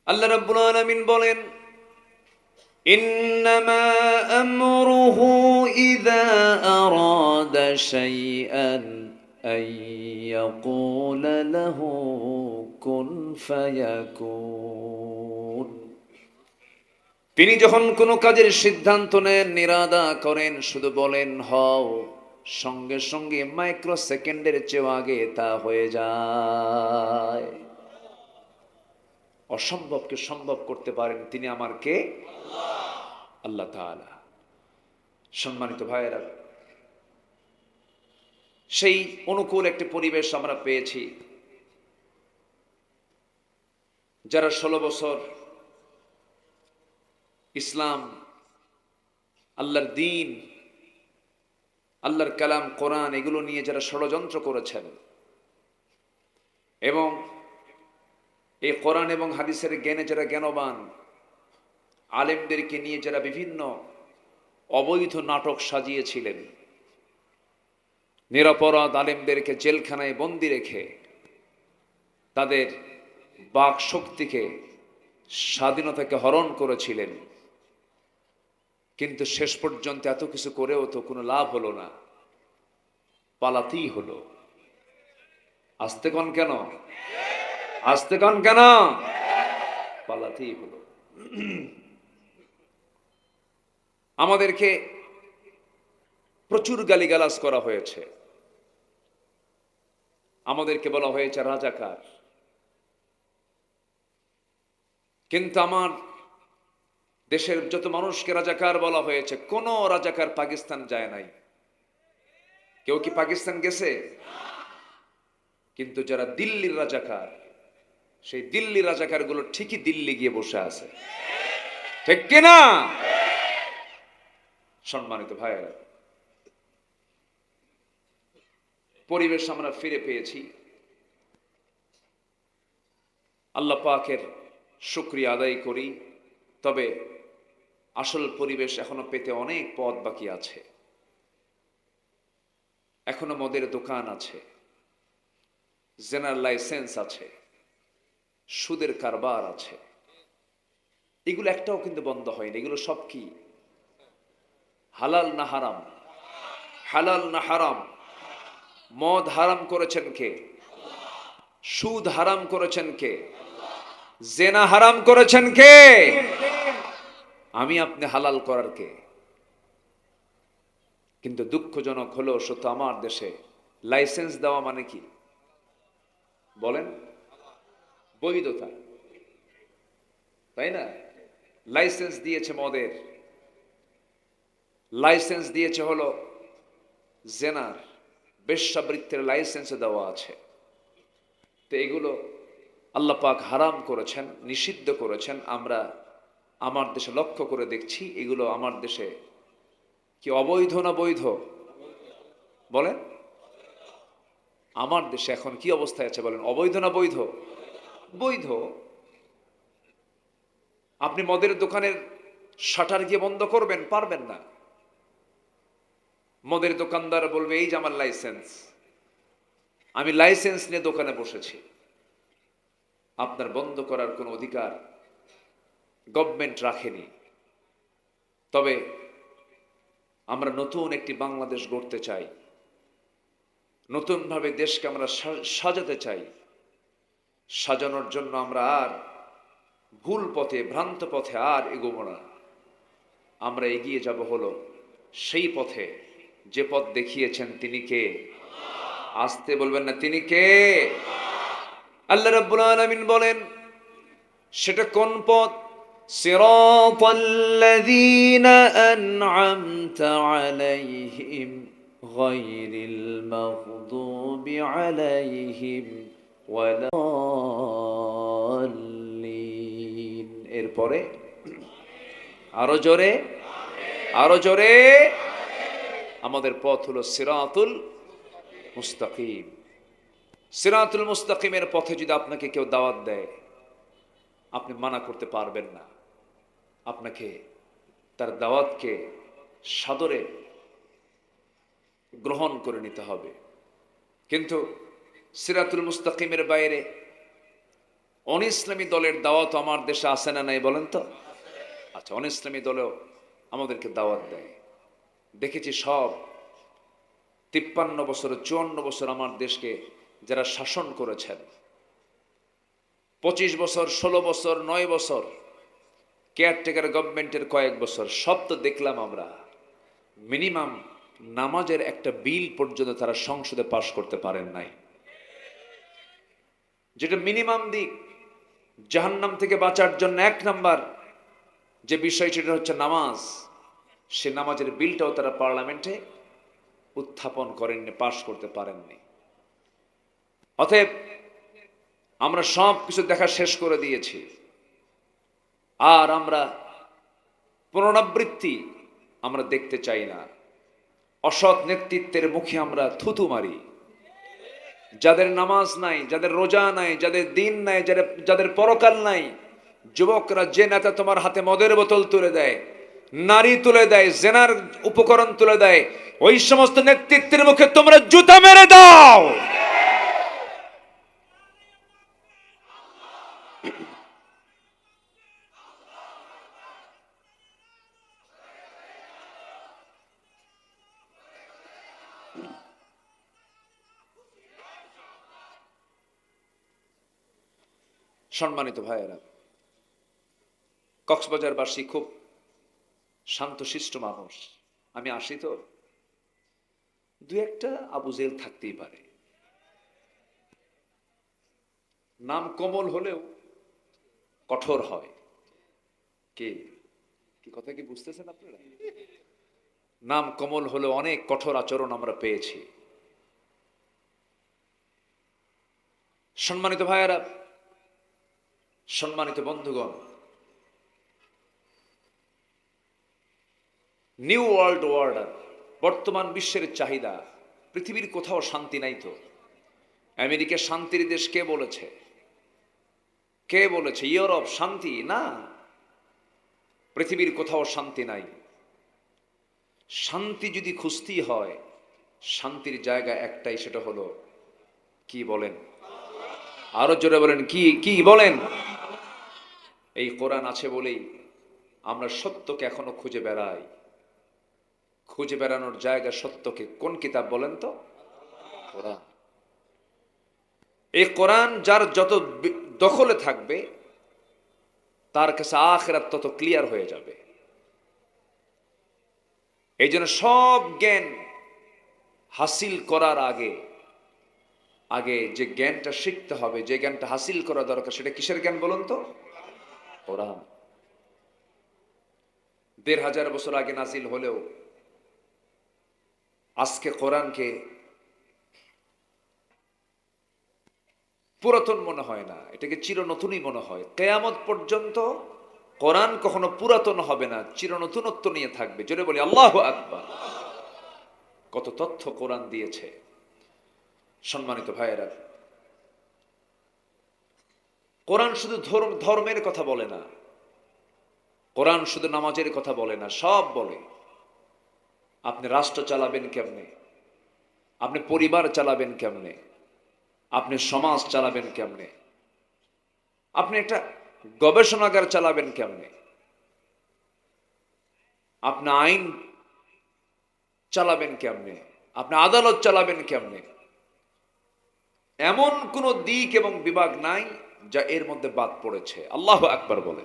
আল্লাহ রাব্বুল আলামিন বলেন, ইন্নামা আমরুহু ইযা আরাদা শাইআন আন ইয়াকুলা লাহু কুন ফায়াকুন। তিনি যখন কোনো কাজের সিদ্ধান্ত নেন, নিরাদা করেন, শুধু বলেন হও, সঙ্গে সঙ্গে মাইক্রো সেকেন্ডের চেয়েও আগে তা হয়ে যায়। অসম্ভবকে সম্ভব করতে পারেন তিনি আমার কে? আল্লাহ তাআলা। সম্মানিত ভাইয়েরা, সেই অনুকূল একটি পরিবেশ আমরা পেয়েছি। যারা 16 বছর ইসলাম, আল্লাহর দ্বীন, আল্লাহর কালাম, কোরআন এগুলো নিয়ে যারা ষড়যন্ত্র করেছেন এবং এই কোরআন এবং হাদিসের জ্ঞানে যারা জ্ঞানবান, আলেমদেরকে নিয়ে যারা বিভিন্ন অবৈধ নাটক সাজিয়েছিলেন, নিরপরাধ আলেমদেরকে জেলখানায় বন্দি রেখে তাদের বাক শক্তিকে, স্বাধীনতাকে হরণ করেছিলেন, কিন্তু শেষ পর্যন্ত এত কিছু করেও তো কোনো লাভ হলো না, পালাতেই হলো। আস্তে কন কেন? আস্তে কন কেন? পালাতেই হলো। আমাদেরকে প্রচুর গালিগালাজ করা হয়েছে, আমাদেরকে বলা হয়েছে রাজাকার। কিন্তু আমার দেশের যত মানুষকে রাজাকার বলা হয়েছে, কোন রাজাকার পাকিস্তান যায় নাই। কেউ কি পাকিস্তান গেছে? কিন্তু যারা দিল্লির রাজাকার, সেই দিল্লি রাজাকার গুলো ঠিকই দিল্লি গিয়ে বসে আছে, ঠিক কিনা? সম্মানিত ভাইয়েরা, পরিবেশ আমরা ফিরে পেয়েছি। আল্লাহ পাকের শুকরিয়া আদায় করি। তবে আসল পরিবেশ এখনো পেতে অনেক পথ বাকি আছে। এখনো মদের দোকান আছে, জেনারেল লাইসেন্স আছে, সুদের কারবার আছে। এগুলো একটাও কিন্তু বন্ধ হয়নি। এগুলো সব কি? হালাল না হারাম? হালাল না হারাম? মদ হারাম করেছেন কে? সুদ হারাম করেছেন কে? জেনা হারাম করেছেন কে? আমি আপনি হালাল করার কে? কিন্তু দুঃখজনক হলো সত্য, আমার দেশে লাইসেন্স দেওয়া মানে কি বলেন? বৈধতা, তাই না? লাইসেন্স দিয়েছে মদের, লাইসেন্স দিয়েছে হলো জেনার, বেশ্যাবৃত্তির লাইসেন্স দেওয়া আছে। তো এগুলো আল্লাহ পাক হারাম করেছেন, নিষিদ্ধ করেছেন। আমরা আমার দেশে লক্ষ্য করে দেখছি, এগুলো আমার দেশে কি অবৈধ না বৈধ বলেন? আমার দেশে এখন কি অবস্থায় আছে বলেন? অবৈধ না বৈধ? বৈধ। আপনি মদের দোকানের শাটার গিয়ে বন্ধ করবেন? পারবেন না। মদের দোকানদার বলবে এই যে আমার লাইসেন্স, আমি লাইসেন্স নিয়ে দোকানে বসেছি। আপনার বন্ধ করার কোনো অধিকার গভর্নমেন্ট রাখেনি। তবে আমরা নতুন একটি বাংলাদেশ গড়তে চাই, নতুনভাবে দেশকে আমরা সাজাতে চাই। সাজানোর জন্য আমরা আর ভুল পথে, ভ্রান্ত পথে আর এগোবো না। আমরা এগিয়ে যাব হলো সেই পথে, যে পথ দেখিয়েছেন তিনি কে? আসতে বলবেন না, তিনি কে? আল্লাহ রাব্বুল আলামিন বলেন, সেটা কোন পথ? সিরাতাল্লাযীনা আন'আমতা আলাইহিম গায়রিল মাগদুবি আলাইহিম ওয়ালাদ্দাল্লিন। এরপরে আরো জোরে, আরো জোরে। আমাদের পথ হলো সিরাতুল মুস্তাকিম। সিরাতুল মুস্তাকিমের পথে যদি আপনাকে কেউ দাওয়াত দেয়, আপনি মানা করতে পারবেন না। আপনাকে তার দাওয়াতকে সাদরে গ্রহণ করে নিতে হবে। কিন্তু সিরাতুল মুস্তাকিমের বাইরে অন ইসলামী দলের দাওয়াত আমার দেশে আসে না নাই বলেন তো? আচ্ছা, অন ইসলামী দলেও আমাদেরকে দাওয়াত দেয়। দেখেছি সব 53 বছর 54 বছর আমার দেশকে যারা শাসন করেছেন, 25 বছর 16 বছর 9 বছর কেয়ারটেকার গভর্নমেন্টের কয়েক বছর, সব তো দেখলাম আমরা। মিনিমাম নামাজের একটা বিল পর্যন্ত তারা সংসদে পাশ করতে পারেন নাই, যেটা মিনিমাম দিক। জাহান্নাম থেকে বাঁচার জন্য 1 নাম্বার যে বিষয়, সেটা হচ্ছে নামাজ। সে নামাজের বিলটাও তারা পার্লামেন্টে উত্থাপন করেননি, পাশ করতে পারেননি। অতএব আমরা সব কিছু দেখা শেষ করে দিয়েছি, আর আমরা পুনরাবৃত্তি আমরা দেখতে চাই না। অসৎ নেতৃত্বের মুখে আমরা থুতু মারি। যাদের নামাজ নাই, যাদের রোজা নাই, যাদের দিন নাই, যাদের পরকাল নাই, যুবকরা, যে নেতা তোমার হাতে মদের বোতল তুলে দেয়, নারী তুলে দেয়, জেনার উপকরণ তুলে দেয়, ওই সমস্ত নেতৃত্বের মুখে তোমরা জুতা মেরে দাও। সম্মানিত ভাইয়েরা, কক্সবাজারবাসী খুব শান্তশিষ্ট মানুষ। আমি আসি তো, দু একটা আবু জেল থাকতেই পারে। নাম কোমল হলেও কঠোর হয়। কে কি কথা কি বুঝতেছেন আপনারা? নাম কোমল হলেও অনেক কঠোর আচরণ আমরা পেয়েছি। সম্মানিত ভাইয়েরা, সম্মানিত বন্ধুগণ, নিউ ওয়ার্ল্ড অর্ডার, বর্তমান বিশ্বের চাহিদা। পৃথিবীর কোথাও শান্তি নাই তো। আমেরিকা শান্তির দেশ কে বলেছে? কে বলেছে ইউরোপ শান্তি? না, পৃথিবীর কোথাও শান্তি নাই। শান্তি যদি খুঁজতেই হয়, শান্তির জায়গা একটাই, সেটা হলো কি বলেন? আরো জোরে বলেন, কি কি বলেন? এই কোরআন আছে বলেই আমরা সত্যকে এখনো খুঁজে বেড়াই। খুঁজে বেড়ানোর জায়গা সত্যকে কোন কিতাব বলেন তো? কোরআন। এই কোরআন যার যত দখলে থাকবে, তার কাছে আখিরাত তত ক্লিয়ার হয়ে যাবে। এই জন্য সব জ্ঞান হাসিল করার আগে আগে যে জ্ঞানটা শিখতে হবে, যে জ্ঞানটা হাসিল করা দরকার, সেটা কিসের জ্ঞান বলুন তো? কোরআন। 1500 বছর আগে নাজিল হলেও আজকে কোরআনকে পুরাতন মনে হয় না, এটাকে চির নতুনই মনে হয়। কিয়ামত পর্যন্ত কোরআন কখনো পুরাতন হবে না, চির নতুনত্ব নিয়ে থাকবে। জোরে বলি আল্লাহু আকবার। কত তথ্য কোরআন দিয়েছে। সম্মানিত ভাইয়েরা, কোরআন শুধু ধর্মের কথা বলে না, কোরআন শুধু নামাজের কথা বলে না, সব বলে। আপনি রাষ্ট্র চালাবেন কেমনে, আপনি পরিবার চালাবেন কেমনে, আপনি সমাজ চালাবেন কেমনে, আপনি একটা গবেষণাগার চালাবেন কেমনে, আপনি আইন চালাবেন কেমনে, আপনি আদালত চালাবেন কেমনে, এমন কোন দিক এবং বিভাগ নাই যা এর মধ্যে বাদ পড়েছে। আল্লাহু আকবার বলে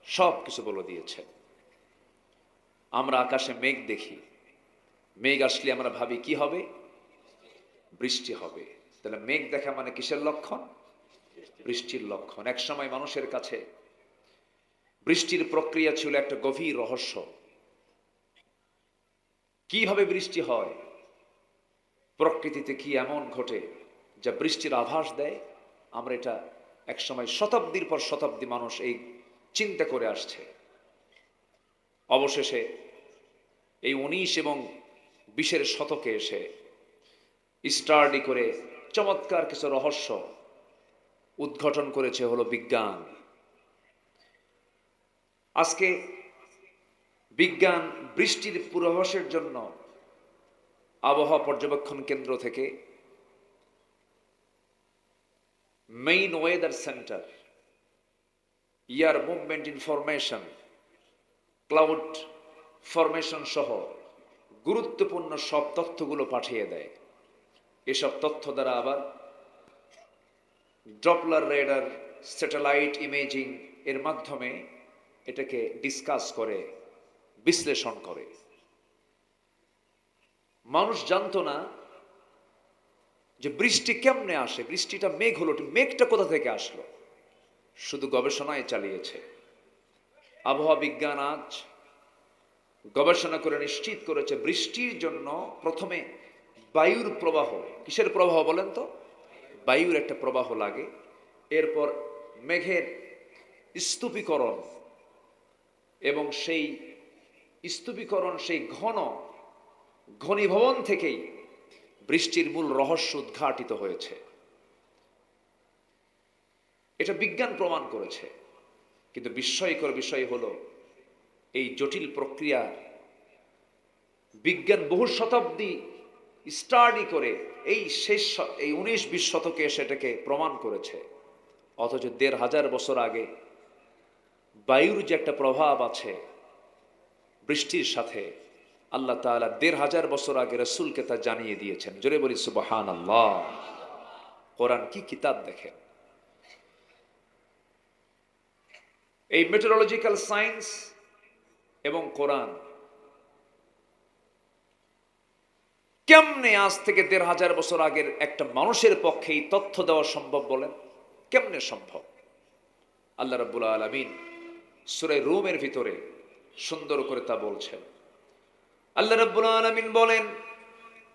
সব কিছু বলে দিয়েছে। আমরা আকাশে মেঘ দেখি, মেঘ আসলে আমরা ভাবি কি হবে? বৃষ্টি হবে। তাহলে মেঘ দেখা মানে কিসের লক্ষণ? বৃষ্টির লক্ষণ। এক সময় মানুষের কাছে বৃষ্টির প্রক্রিয়া ছিল একটা গভীর রহস্য। কিভাবে বৃষ্টি হয়, প্রকৃতিতে কি এমন ঘটে যা বৃষ্টির আভাস দেয়? আমরা এটা এক সময় শতাব্দীর পর শতাব্দী মানুষ এই চিন্তা করে আসছে। অবশেষে এই 19 এবং 20 শতকে এসে স্টাডি করে চমৎকার কিছু রহস্য উদ্ঘাটন করেছে হলো বিজ্ঞান। আজকে বিজ্ঞান বৃষ্টির পূর্বাভাসের জন্য আবহাওয়া পর্যবেক্ষণ কেন্দ্র থেকে মেইন ওয়েদার সেন্টার, ইয়ার মুভমেন্ট ইনফরমেশন, ক্লাউড ফরমেশন সহ গুরুত্বপূর্ণ সব তথ্যগুলো পাঠিয়ে দেয়। এসব তথ্য দ্বারা আবার ডপলার রেডার, স্যাটেলাইট ইমেজিং এর মাধ্যমে এটাকে ডিসকাস করে, বিশ্লেষণ করে। মানুষ জানতো না যে বৃষ্টি কেমনে আসে, বৃষ্টিটা মেঘ হলো, মেঘটা কোথা থেকে আসলো, শুধু গবেষণায় চালিয়েছে। আবহাওয়া বিজ্ঞান আজ গবেষণা করে নিশ্চিত করেছে বৃষ্টির জন্য প্রথমে বায়ুর প্রবাহ, কিসের প্রবাহ বলেন তো? বায়ুর একটা প্রবাহ লাগে, এরপর মেঘের স্তূপীকরণ, এবং সেই স্তূপীকরণ, সেই ঘনীভবন থেকেই বৃষ্টির মূল রহস্য উদ্ঘাটিত হয়েছে। এটা বিজ্ঞান প্রমাণ করেছে। কিন্তু বিস্ময়কর বিষয় হলো, এই জটিল প্রক্রিয়া বিজ্ঞান বহু শতাব্দী স্টাডি করে এই 19-20 শতকে সেটাকে প্রমাণ করেছে। অথচ 1500 বছর আগে বায়ুর যে একটা প্রভাব আছে বৃষ্টির সাথে, আল্লাহ তাআলা 1500 বছর আগে রাসূলকে তা জানিয়ে দিয়েছেন। জোরে বলি সুবহানাল্লাহ। কোরআন কি কিতাব দেখেন। এই মেটেরোলজিক্যাল সায়েন্স এবং কোরআন কেমনে আজ থেকে 1500 বছর আগের একটা মানুষের পক্ষে এই তথ্য দেওয়া সম্ভব বলেন? কেমনে সম্ভব? আল্লাহ রাব্বুল আলামিন সূরা রুমের ভিতরে সুন্দর করে তা বলছেন। আল্লাহ রাব্বুল আলামিন বলেন,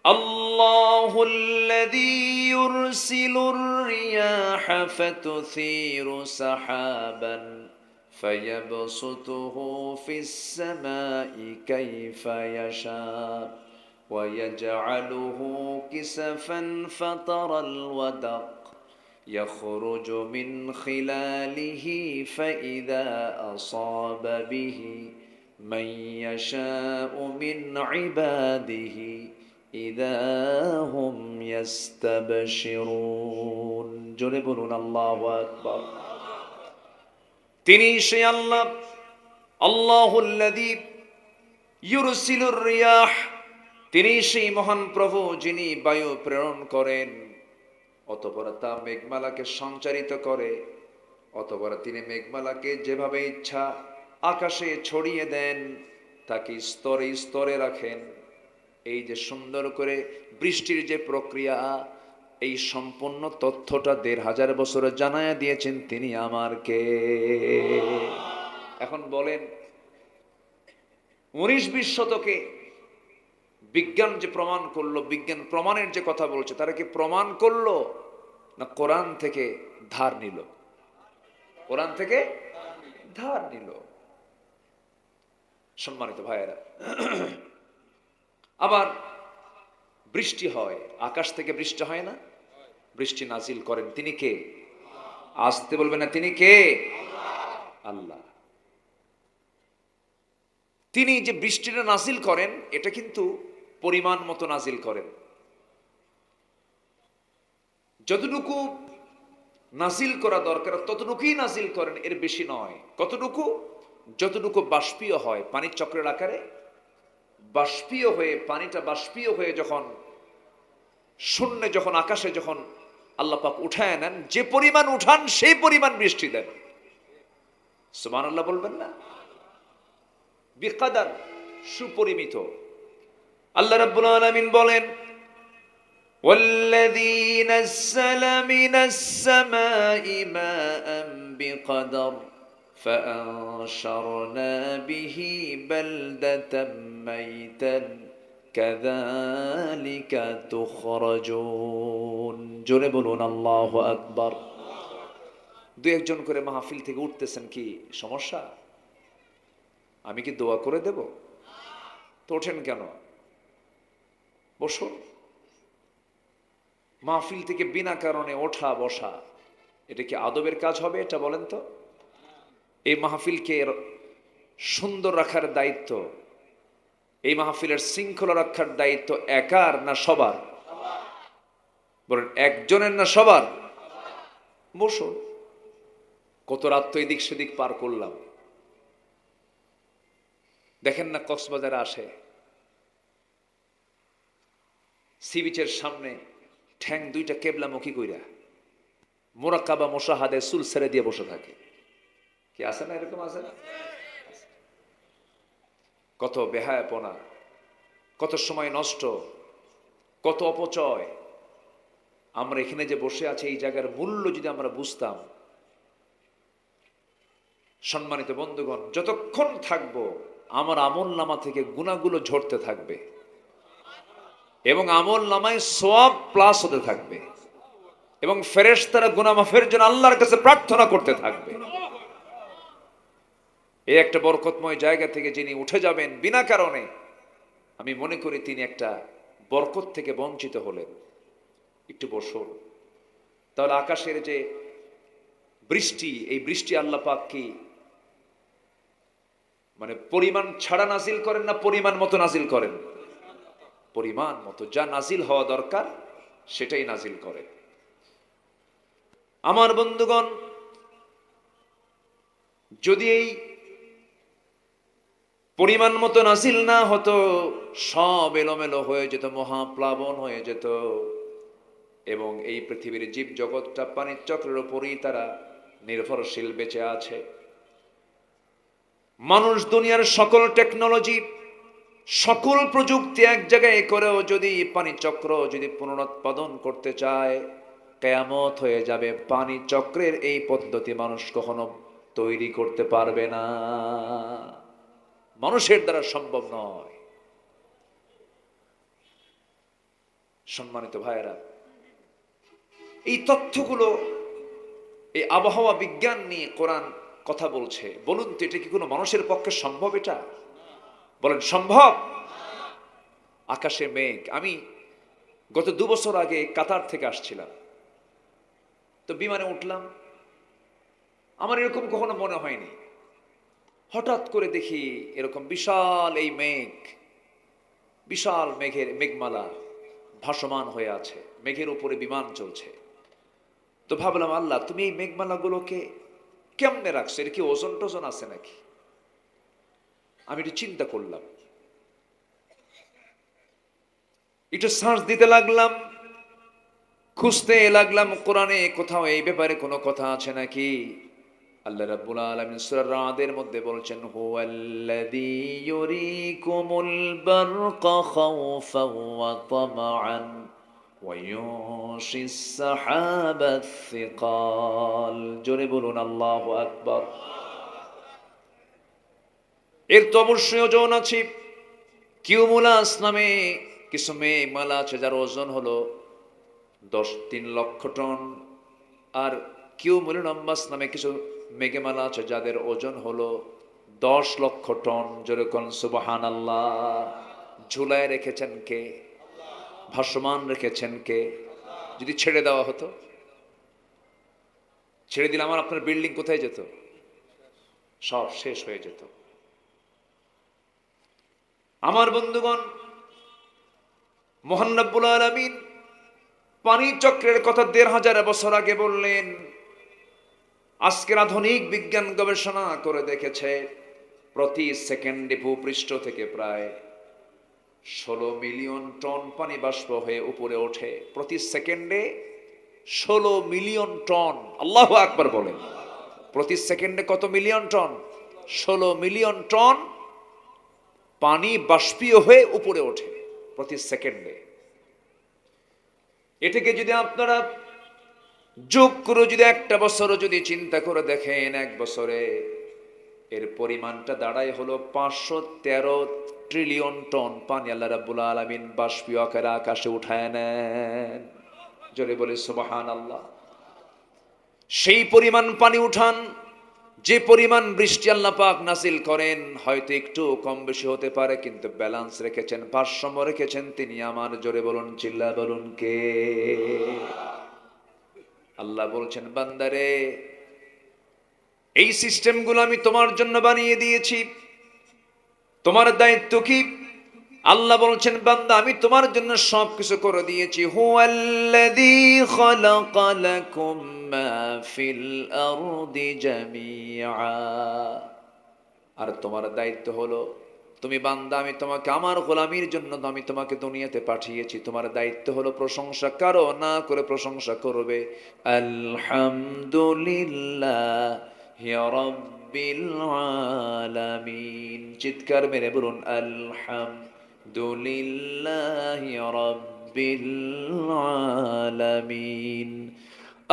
আল্লাহুল্লাযী ইউরসিলুর রিয়াহা ফাতুসীরু সাহাবান ফায়াবসুতুহু ফিস সামাই কাইফা ইয়াশা ويجعله كسفا فترى الودق يخرج من خلاله فإذا أصاب به من يشاء من عباده إذا هم يستبشرون জোরে বলুন আল্লাহু আকবার। তিনি সেই আল্লাহ, আল্লাহুল্লাযী ইউরসিলুর রিয়াহ, তিনি সেই মহান প্রভু যিনি বায়ু প্রেরণ করেন, অতঃপর তা মেঘমালাকে সঞ্চারিত করে, অতঃপর তিনি মেঘমালাকে যেভাবে ইচ্ছা আকাশে ছড়িয়ে দেন, তাকে স্তরে স্তরে রাখেন। এই যে সুন্দর করে বৃষ্টির যে প্রক্রিয়া, এই সম্পূর্ণ তথ্যটা 1500 বছরে জানায়া দিয়েছেন তিনি আমার কে। এখন বলেন 19-20 শতকে বিজ্ঞান যে প্রমাণ করলো, বিজ্ঞান প্রমাণের যে কথা বলছে, তারা কি প্রমাণ করলো না কোরআন থেকে ধার নিল? কোরআন থেকে ধার নিল। সম্মানিত ভাইয়েরা, আবার বৃষ্টি হয়, আকাশ থেকে বৃষ্টি হয় না? বৃষ্টি নাজিল করেন তিনি কে? আসতে বলবেন না, তিনি কে? আল্লাহ। তিনি যে বৃষ্টিটা নাজিল করেন, এটা কিন্তু পরিমাণ মতো নাজিল করেন। যতটুকু নাজিল করা দরকার ততটুকুই নাজিল করেন, এর বেশি নয়। কতটুকু? যতটুকু বাষ্পীয় হয়, পানির চক্রের আকারে বাষ্পীয় হয়ে, পানিটা বাষ্পীয় হয়ে যখন শূন্যে, যখন আকাশে যখন আল্লাহ পাক উঠায় নেন, যে পরিমাণ উঠান সেই পরিমাণ বৃষ্টি দেন। সুবহানাল্লাহ বলবেন না? বিকাদার, সুপরিমিত। আল্লাহ রাব্বুল আলামিন বলেন, ওয়াল্লাযী নাযালা মিনাস সামাই মাআন বিকদর ফাআনশারনা বিহি বালদাতাম মাইতান কাযালিকা তুখরাজুন। জোরে বলুন আল্লাহু আকবার। দুই একজন করে মাহফিল থেকে উঠতেছেন, কি সমস্যা? আমি কি দোয়া করে দেব? তো ওঠেন কেন? বসুন। মাহফিল থেকে বিনা কারণে ওঠা বসা, এটা কি আদবের কাজ হবে? এটা বলেন তো। এই মাহফিলকে সুন্দর রাখার দায়িত্ব, এই মাহফিলের শৃঙ্খলা রক্ষার দায়িত্ব একার না সবার? বলেন, একজনের না সবার? বসুন। কত রাত তো এদিক সেদিক পার করলাম। দেখেন না কক্সবাজারে আসে, সি বিচের সামনে ঠ্যাং দুইটা কেবলামুখী কইরা মোরাক্কাবা মোশাহাদে চুল ছেড়ে দিয়ে বসে থাকে। কি আছে না, এরকম আছে না? কত বেহায়াপনা, কত সময় নষ্ট, কত অপচয়। আমরা এখানে যে বসে আছি, এই জায়গার মূল্য যদি আমরা বুঝতাম। সম্মানিত বন্ধুগণ, যতক্ষণ থাকবো আমার আমল নামা থেকে গুনাহগুলো ঝরতে থাকবে এবং আমল নামায় সওয়াব প্লাস হতে থাকবে এবং ফেরেশতারা গুনাহ মাফের জন্য আল্লাহর কাছে প্রার্থনা করতে থাকবে। এই একটা বরকতময় জায়গা থেকে যিনি উঠে যাবেন বিনা কারণে, আমি মনে করি তিনি একটা বরকত থেকে বঞ্চিত হলেন। একটু বসুন। তাহলে আকাশের যে বৃষ্টি, এই বৃষ্টি আল্লাহ পাক কি মানে পরিমাণ ছাড়া নাজিল করেন না পরিমাণ মতো নাজিল করেন? পরিমাণ মতো, যা নাজিল হওয়া দরকার সেটাই নাজিল করেন। আমার বন্ধুগণ, যদি এই পরিমাণ মতো নাজিল না হতো, সব এলোমেলো হয়ে যেত, মহাপ্লাবন হয়ে যেত এবং এই পৃথিবীর জীব জগৎটা পানির চক্রের উপরই তারা নির্ভরশীল বেঁচে আছে। মানুষ দুনিয়ার সকল টেকনোলজি, সকল প্রযুক্তি এক জায়গায় করেও যদি পানি চক্র যদি পুনরুৎপাদন করতে চায়, কিয়ামত হয়ে যাবে। পানি চক্রের এই পদ্ধতি মানুষ কখনো তৈরি করতে পারবে না, মানুষের দ্বারা সম্ভব নয়। সম্মানিত ভাইয়েরা, এই তথ্যগুলো, এই আবহাওয়া বিজ্ঞান নিয়ে কোরআন কথা বলছে। বলুন তো, এটা কি কোনো মানুষের পক্ষে সম্ভব? এটা বলেন সম্ভব? আকাশে মেঘ। আমি গত 2 বছর আগে কাতার থেকে আসছিলাম, তো বিমানে উঠলাম। আমার এরকম কখনো মনে হয়নি। হঠাৎ করে দেখি এরকম বিশাল এই মেঘ, বিশাল মেঘের মেঘমালা ভাসমান হয়ে আছে, মেঘের উপরে বিমান চলছে। তো ভাবলাম, আল্লাহ তুমি এই মেঘমালাগুলোকে কেমনে রাখছো? এর কি ওজন টোজন আছে নাকি? আমি একটু চিন্তা করলাম, একটু সার্চ দিতে লাগলাম, খুঁজতে লাগলাম কোরআনে কোথাও এই ব্যাপারে কোনো কথা আছে নাকি। আল্লাহ রাব্বুল আলামিন সূরা রাদের মধ্যে বলছেন, হুয়াল্লাযী ইউরীকুমুল বারকা খাওফান ওয়া তামআন ওয়া ইউনশিস সাহাবাস সিকাল। জোরে বলুন আল্লাহু আকবার। এর তো অবশ্যই ওজন আছে। কিউমুলাস নামে কিছু মেঘমালা আছে যার ওজন হলো 3 লক্ষ টন। আর কিউমুলনাম্বাস নামে কিছু মেঘমালা আছে যাদের ওজন হলো 10 লক্ষ টন। যেরকম সুবহানাল্লাহ। ঝুলায় রেখেছেন কে? ভাসমান রেখেছেন কে? যদি ছেড়ে দেওয়া হতো, ছেড়ে দিলে আমার আপনার বিল্ডিং কোথায় যেত? সব শেষ হয়ে যেত। আমার বন্ধুগণ, মহান রব্বুল আলামিন পানি চক্রের কথা 1500 বছর আগে বললেন। আজকের আধুনিক বিজ্ঞান গবেষণা করে দেখেছে, প্রতি সেকেন্ডে ভূপৃষ্ঠ থেকে প্রায় 16 মিলিয়ন টন পানি বাষ্প হয়ে উপরে ওঠে। প্রতি সেকেন্ডে 16 মিলিয়ন টন। আল্লাহু আকবার বলেন। প্রতি সেকেন্ডে কত মিলিয়ন টন? 16 মিলিয়ন টন পানি বাষ্পীয় হয়ে উপরে ওঠে প্রতি সেকেন্ডে। এটাকে যদি আপনারা যোগ করে যদি একটা বছরও যদি চিন্তা করে দেখেন, এক বছরে এর পরিমাণটা দাঁড়ায় হলো 513 ট্রিলিয়ন টন পানি আল্লাহ রাব্বুল আলামিন বাষ্পীয় আকারে আকাশে উঠায় নেন। জোরে বলে সুবহানাল্লাহ। সেই পরিমাণ পানি উঠান, যে পরিমাণ বৃষ্টি আল্লাহ পাক নাজিল করেন, হয়তো একটু কম বেশি হতে পারে, কিন্তু ব্যালেন্স রেখেছেন, ভারসাম্য রেখেছেন তিনি আমার। জোরে বলুন, চিল্লা বলুন কে? আল্লাহ বলছেন, বান্দারে এই সিস্টেমগুলো আমি তোমার জন্য বানিয়ে দিয়েছি। তোমার দায়িত্ব কি? আল্লাহ বলছেন বান্দা আমি তোমার জন্য সব কিছু করে দিয়েছি। হুয়াল্লাযী খালাকা লাকুম মা ফিল আরদি জামিআ। আর তোমার দায়িত্ব হলো তুমি বান্দা আমি তোমাকে আমার গোলামির জন্য আমি তোমাকে দুনিয়াতে পাঠিয়েছি, তোমার দায়িত্ব হলো প্রশংসা কারো না করে প্রশংসা করবে। আলহামদুলিল্লাহি রাব্বিল আলামিন। চিৎকার মেরে বলুন আলহামদুলিল্লাহি রাব্বিল আলামিন।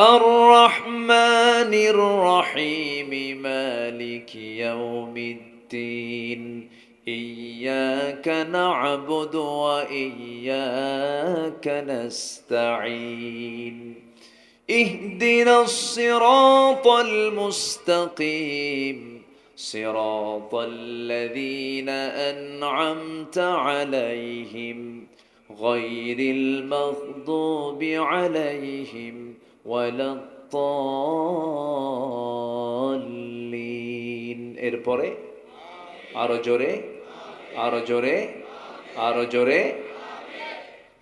আর রহমানির রহিম মালিকি ইয়াউমিদ্দিন। ইয়্যাকা না'বুদু ওয়া ইয়্যাকা নাস্তাঈন। ইহদিনাস সিরাতাল মুস্তাকিম। সিরাতাল লাযীনা আন'আমতা আলাইহিম গায়রিল মাগদুবি আলাইহিম ওয়ালাদ-দাল্লিন। এরপরে আরো জোরে, আরো জোরে, আরো জোরে।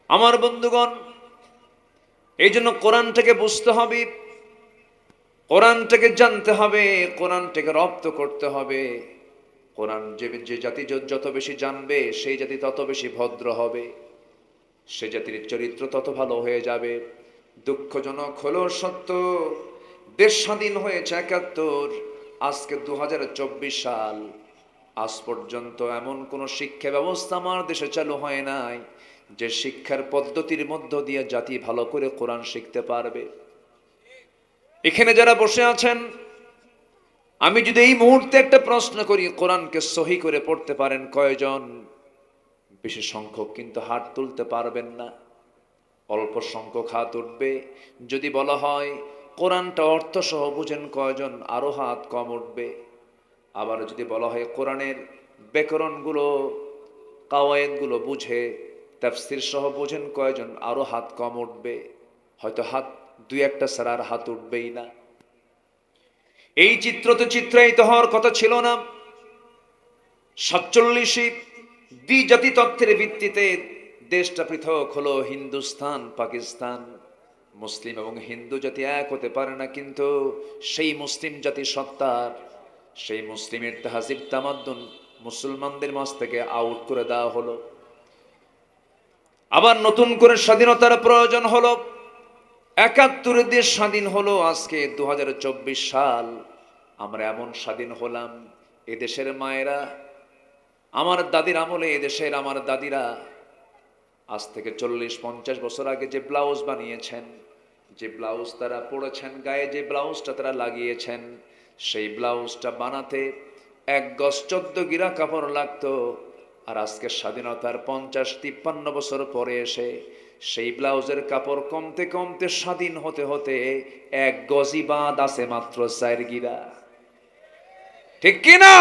আমার বন্ধুগণ, এই জন্য কোরআনটাকে বুঝতে হবে, কোরআনটাকে জানতে হবে, কোরআনটাকে রপ্ত করতে হবে। কোরআন যে জাতি যত বেশি জানবে সেই জাতি তত বেশি ভদ্র হবে, সে জাতির চরিত্র তত ভালো হয়ে যাবে। দুঃখজনক হলো সত্য, দেশ স্বাধীন হয়েছে ৭১, আজকে ২০২৪ সাল, আজ পর্যন্ত এমন কোন শিক্ষা ব্যবস্থা আমার দেশে চালু হয় নাই যে শিক্ষার পদ্ধতির মধ্য দিয়ে জাতি ভালো করে কোরআন শিখতে পারবে। এখানে যারা বসে আছেন, আমি যদি এই মুহূর্তে একটা প্রশ্ন করি, কোরআনকে সহি করে পড়তে পারেন কয়জন? বেশি সংখ্যক কিন্তু হাত তুলতে পারবেন না, অল্প সংখ্যক হাত উঠবে। যদি বলা হয় কোরআনটা অর্থ সহ বুঝেন কয়জন? আরো হাত কম উঠবে। আবার যদি বলা হয় কোরআনের ব্যাকরণগুলো কাওয়ায়েদগুলো বুঝে তাফসীর সহ বুঝেন কয়জন? আরো হাত কম উঠবে। হয়তো হাত দুই একটা ছাড়া আর হাত উঠবেই না। এই চিত্র তো চিত্রায়িত হওয়ার কথা ছিল না। ৪৭ দ্বিজাতি তত্ত্বের ভিত্তিতে দেশটা পৃথক হলো, হিন্দুস্তান পাকিস্তান। মুসলিম এবং হিন্দু জাতি এক হতে পারে না, কিন্তু সেই মুসলিম জাতি সত্তার, সেই মুসলিমের তাহজিব তামাদ্দুন মুসলমানদের মাঝ থেকে আউট করে দেওয়া হলো। আবার নতুন করে স্বাধীনতার প্রয়োজন হলো। ৭১ দেশ স্বাধীন হলো, আজকে ২০২৪ সাল, আমরা এমন স্বাধীন হলাম। এদেশের মায়েরা, আমার দাদির আমলে এদেশের আমার দাদিরা আজ থেকে ৪০-৫০ বছর আগে যে ব্লাউজ বানিয়েছেন, যে ব্লাউজ তারা পরেছেন, গায়ে যে ব্লাউজটা তারা লাগিয়েছেন, সেই ব্লাউজটা বানাতে ১ গজ ১৪ গিরা কাপড় লাগতো। আর আজকে স্বাধীনতার ৫০-৫৩ বছর পরে এসে সেই ব্লাউজের কাপড় কমতে কমতে স্বাধীন হতে হতে ১ গজই বাদ আছে মাত্র ৪ গিরা। ঠিক কিনা?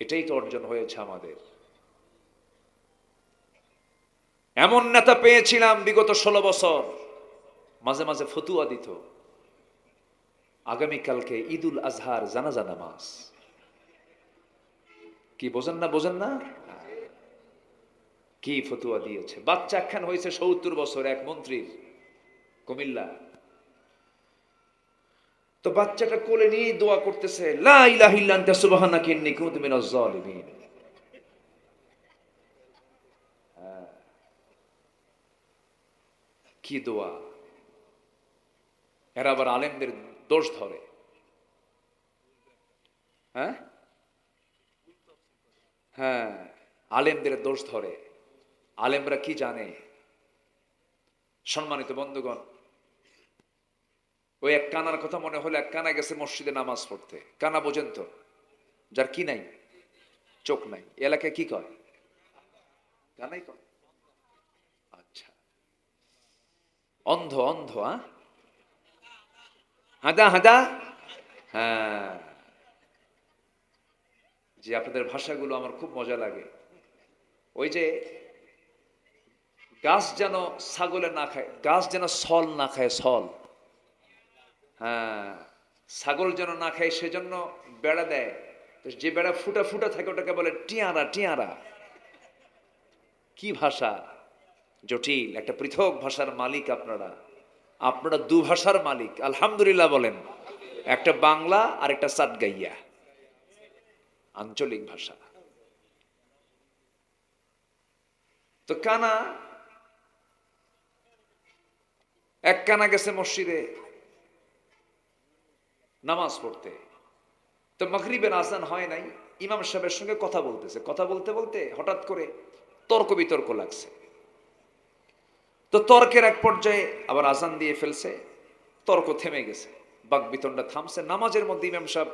এটাই তো অর্জন হয়েছে আমাদের। এমন নেতা পেয়েছিলাম বিগত ১৬ বছর, মাঝে মাঝে ফতুয়া দিত, আগামীকালকে ঈদুল আজহার জানাজা নামাজ। কি বোঝেন না? বোঝেন না? কি ফতুয়া দিয়েছে! বাচ্চা একখান হয়েছে ৭০ বছর, এক মন্ত্রীর, কুমিল্লা। তো বাচ্চাটা কোলে নিয়ে দোয়া করতেছে, লা ইলাহা ইল্লা আনতা সুবহানাকা ইন্নী কুনতু মিনাজ জালিমিন। কি দোয়া! এরা আবার আলেমদের দোষ ধরে। হ্যাঁ হ্যাঁ, আলেমদের দোষ ধরে। আলেমরা কি জানে? সম্মানিত বন্ধুগণ, ওই এক কানার কথা মনে হলো। এক কানা গেছে মসজিদে নামাজ পড়তে। কানা বোঝেন তো? যার কি নাই, চোখ নাই। এলাকায় কি কয়? কানাই কয়। আচ্ছা, অন্ধ। অন্ধ? হাঁদা হাঁদা। হ্যাঁ, যে আপনাদের ভাষাগুলো আমার খুব মজা লাগে। ওই যে গাছ যেন ছাগলে না খায়, গাছ যেন সল না খায়, সল। হ্যাঁ, ছাগল যেন না খায় সেজন্য বেড়া দেয়, তো যে বেড়া ফুটা ফুটা থাকে ওটাকে বলে টিয়ারা। টিয়ারা কি ভাষা, জটিল একটা পৃথক ভাষার মালিক আপনারা। আপনারা দু ভাষার মালিক, আলহামদুলিল্লাহ বলেন। একটা বাংলা আর একটা সাতগাইয়া, আঞ্চলিক ভাষা। তো কানা, এক কানা গেছে মসজিদে নামাজ পড়তে। তো মাগরিবের আজান হয় নাই, ইমাম সাহেবের সঙ্গে কথা বলতেছে। কথা বলতে বলতে হঠাৎ করে তর্ক বিতর্ক লাগছে। তো তর্কের এক পর্যায়ে আবার আজান দিয়ে ফেলছে, তর্ক থেমে গেছে, বাকবিতণ্ডা থামছে। নামাজের মধ্যে ইমাম সাহেব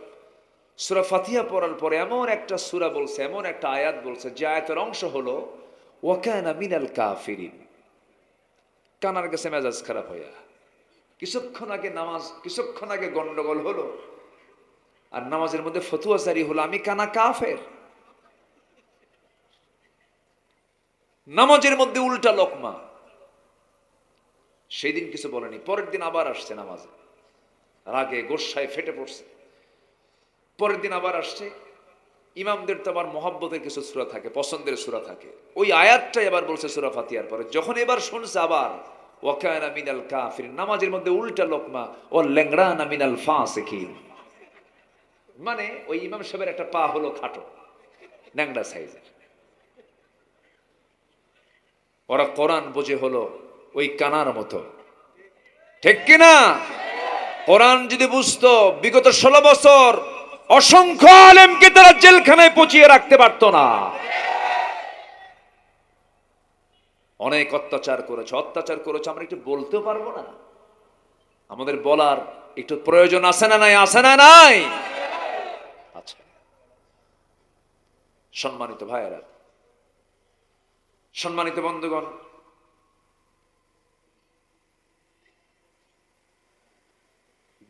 সূরা ফাতিহা পড়ার পরে এমন একটা সূরা বলছে, এমন একটা আয়াত বলছে, যে আয়াতের অংশ হলো ওয়া কানা মিনাল কাফিরিন। কানার কাছে মেজাজ খারাপ হইয়া, কিছুক্ষণ আগে গন্ডগোল হলো, আর নামাজের মধ্যে ফতুয়া জারি হলো আমি কানা কাফের। নামাজের মধ্যে উল্টা লোকমা। সেই দিন কিছু বলেনি, পরের দিন আবার আসছে নামাজে, রাগে গোস্বায় ফেটে পড়ছে। পরের দিন আবার আসছে। ইমামদের তো আবার মহাব্বতের কিছু সূরা থাকে, পছন্দের সূরা থাকে, ওই আয়াতটাই আবার বলছে সূরা ফাতিহার পরে। যখন এবার শুনছে আবার ওয়া কানা মিনাল কাফিরিন, নামাজের মধ্যে উল্টা লোকমা, ও ল্যাংড়ানা মিনাল ফাসিকিন। মানে ওই ইমাম সাহেবের একটা পা হলো খাটো, ন্যাংড়া সাইজের। ওরা কোরআন বোঝে হলো ওই কানার মতো, ঠিক কিনা? কোরআন যদি বুঝতো, বিগত 16 বছর অসংখ্য আলেমকে তারা জেলখানায় পচিয়ে রাখতে পারতো না। অনেক অত্যাচার করেছে, আমরা একটু বলতেও পারবো না? আমাদের বলার একটু প্রয়োজন আছে না নাই? আছে না নাই? আচ্ছা, সম্মানিত ভাইয়েরা, সম্মানিত বন্ধুগণ,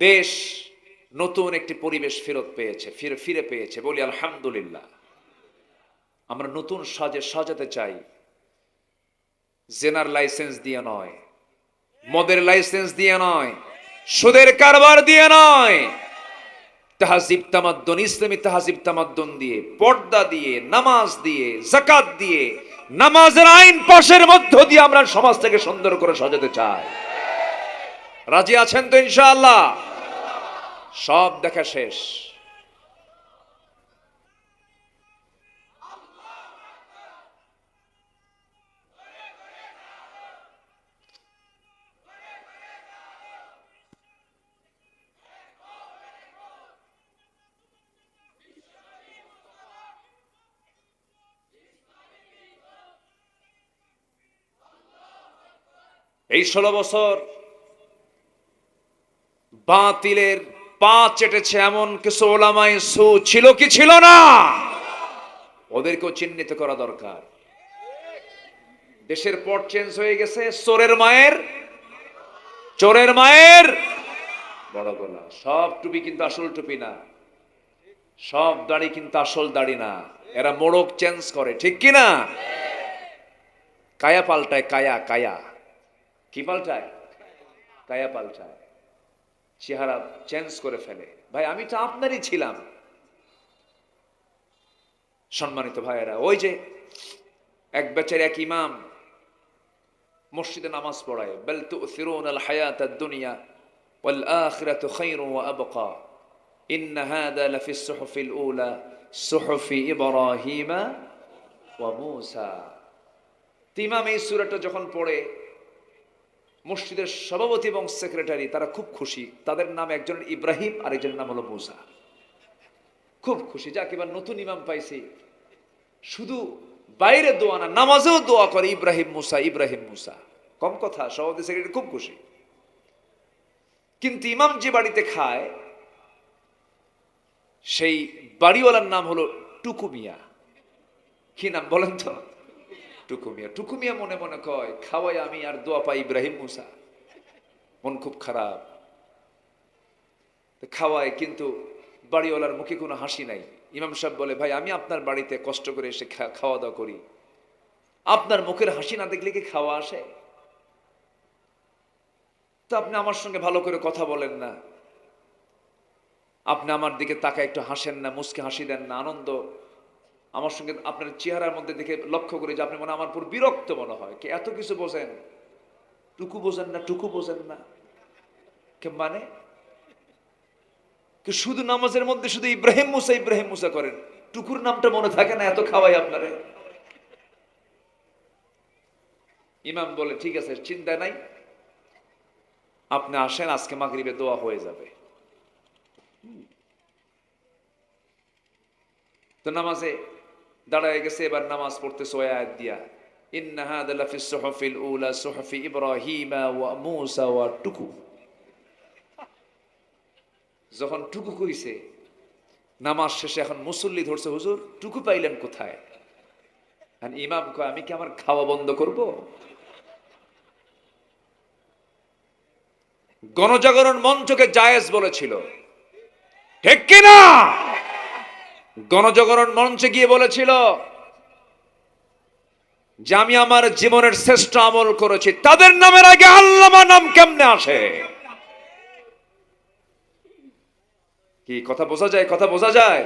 দেশ নতুন একটি পরিবেশ ফেরত পেয়েছে, ফিরে পেয়েছে, বলি আলহামদুলিল্লাহ। আমরা নতুন সাজাতে চাই, জেনার লাইসেন্স দিয়ে নয়, মদের লাইসেন্স দিয়ে নয়, সুদের কারবার দিয়ে নয়, তাহজিব তামাদ্দুন, ইসলামী তাহজিব তামাদ্দুন দিয়ে, পর্দা দিয়ে, নামাজ দিয়ে, যাকাত দিয়ে, নামাজের আইন পাশের মধ্য দিয়ে আমরা সমাজ থেকে সুন্দর করে সাজাতে চাই। রাজি আছেন তো ইনশাআল্লাহ? সব দেখা শেষ। এই 16 বছর বাতিলের পা চেটেছে এমন কিছু ওলামায়ে সু ছিল কি ছিল না? ওদেরকেও চিহ্নিত করা দরকার। দেশের পট চেঞ্জ হয়ে গেছে, চোরের মায়ের বড় গলা। সব টুপি কিন্তু আসল টুপি না, সব দাড়ি কিন্তু আসল দাড়ি না। এরা মোড়ক চেঞ্জ করে, ঠিক কি না? কায়া পাল্টায়, কায়া কি পাল্টায়? কায়া পাল্টায়, চেহারা চেঞ্জ করে ফেলে। ভাই আমি তো আপনারই ছিলাম। সম্মানিত ভাইয়েরা, ওই যে এক বেচার এক ইমাম মসজিদে নামাজ পড়ায়, বাল তু'থিরুনাল হায়াতাদ দুনিয়া ওয়াল আখিরাতু খায়রুন ওয়া আবকা ইন্না হাযা লাফিস সুহুফিল উলা সুহুফি ইব্রাহিমা ওয়া মূসা। ইমাম এই সূরাটা যখন পড়ে, মসজিদের সভাপতি এবং সেক্রেটারি তারা খুব খুশি। তাদের নাম একজনের ইব্রাহিম আর একজনের নাম হলো মূসা। খুব খুশি, যাক এবার নতুন ইমাম পাইছি। শুধু বাইরে দোয়া না, নামাজেও দোয়া করে ইব্রাহিম মূসা। কম কথা, সভাপতি সেক্রেটারি খুব খুশি। কিন্তু ইমাম যে বাড়িতে খায়, সেই বাড়িওয়ালার নাম হলো টুকুমিয়া। কি নাম বলেন তো? টুকুমিয়া মনে মনে কয়, খাওয়াই আমি আর দোয়া পাই ইব্রাহিম মূসা। মন খুব খারাপ। খাওয়ায়, কিন্তু বাড়িওয়ালার মুখে কোনো হাসি নাই। ইমাম সাহেব বলে, ভাই আমি আপনার বাড়িতে কষ্ট করে এসে খাওয়া দাওয়া করি, আপনার মুখের হাসি না দেখলে কি খাওয়া আসে? তো আপনি আমার সঙ্গে ভালো করে কথা বলেন না। আপনি আমার দিকে তাকায় একটু হাসেন না, মুচকে হাসি দেন না, আনন্দ আমার সঙ্গে আপনার চেহারার মধ্যে দেখে লক্ষ্য করি যে আপনি মনে হয় আমার উপর বিরক্ত মনে হয়, কি এত কিছু বোঝেন, টুকু বোঝেন না, টুকু বোঝেন না, কে মানে কি শুধু নামাজের মধ্যে শুধু ইব্রাহিম মুসা করেন, টুকুর নামটা মনে থাকে না, এত খাওয়াই আপনারে। ইমাম বলে ঠিক আছে, চিন্তা নাই, আপনি আসেন, আজকে মাগরিবে দোয়া হয়ে যাবে। তো নামাজে দাঁড়ায় গেছে, এবার নামাজ পড়তেছে ওই আয়াত দিয়া, ইন্না হাযা লাফিস সুহুফিল উলা সুহুফি ইব্রাহিমা ওয়া মূসা ওয়া টুকু। যখন টুকু কইছে, নামাজ শেষে এখন মুসল্লি ধরছে, হুজুর টুকু পাইলেন কোথায়? আর ইমাম কয় আমি কি আমার খাওয়া বন্ধ করব? গণজাগরণ মঞ্চকে জায়েজ বলেছিল, ঠিক কিনা? গণজাগরণ মঞ্চে গিয়ে বলেছিল যে আমি আমার জীবনের শ্রেষ্ঠ আমল করেছি, তাদের নামের আগে আল্লামা নাম কেমনে আসে? কি কথা বোঝা যায়? কথা বোঝা যায়?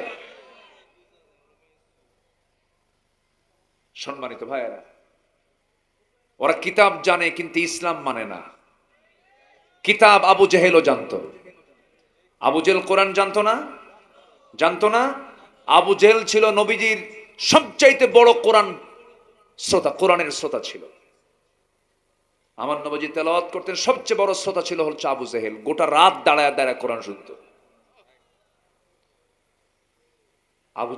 সম্মানিত ভাইয়েরা, ওরা কিতাব জানে কিন্তু ইসলাম মানে না। কিতাব আবু জেহেলও জানতো। আবু জেহেল কোরআন জানতো না? জানতো না? আবু জেহেল ছিল নবীজির সবচাইতে বড় কোরআন শ্রোতা, কোরআনের শ্রোতা ছিল। আমার নবীজি তেলাওয়াত করতেন, সবচেয়ে বড় শ্রোতা ছিল হচ্ছে আবু জেহেল, গোটা রাত দাঁড়ায় দাঁড়ায় কোরআন শুনতো। আবু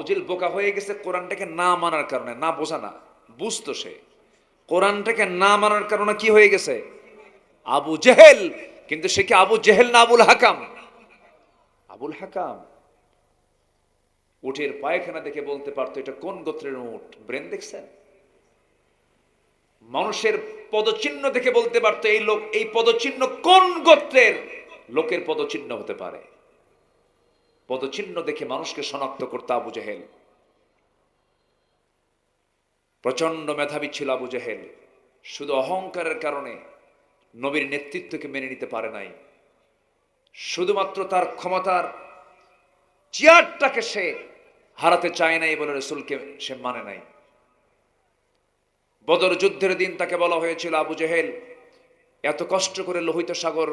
জেহেল বোকা হয়ে গেছে কোরআনটাকে না মানার কারণে, না বোঝা না, বুঝতো সে। কোরআনটাকে না মানার কারণে কি হয়ে গেছে? আবু জেহেল। কিন্তু সে কি আবু জেহেল না আবুল হাকাম? আবুল হাকাম। উটের পায়খানা দেখে বলতে পারতো এটা কোন গোত্রের উট। ব্রেন দেখছেন? মানুষের পদচিহ্ন দেখে বলতে পারতো এই লোক, এই পদচিহ্ন কোন গোত্রের লোকের পদচিহ্ন হতে পারে। পদচিহ্ন দেখে মানুষকে শনাক্ত করতে আবু জেহেল। প্রচন্ড মেধাবী ছিল আবু জেহেল। শুধু অহংকারের কারণে নবীর নেতৃত্বকে মেনে নিতে পারে নাই। শুধুমাত্র তার ক্ষমতার চেয়ারটাকে সে হারাতে চায় নাই বলে রাসূলকে সে মানে নাই। বদর যুদ্ধের দিন তাকে বলা হয়েছিল, আবু জেহেল এত কষ্ট করে লোহিত সাগর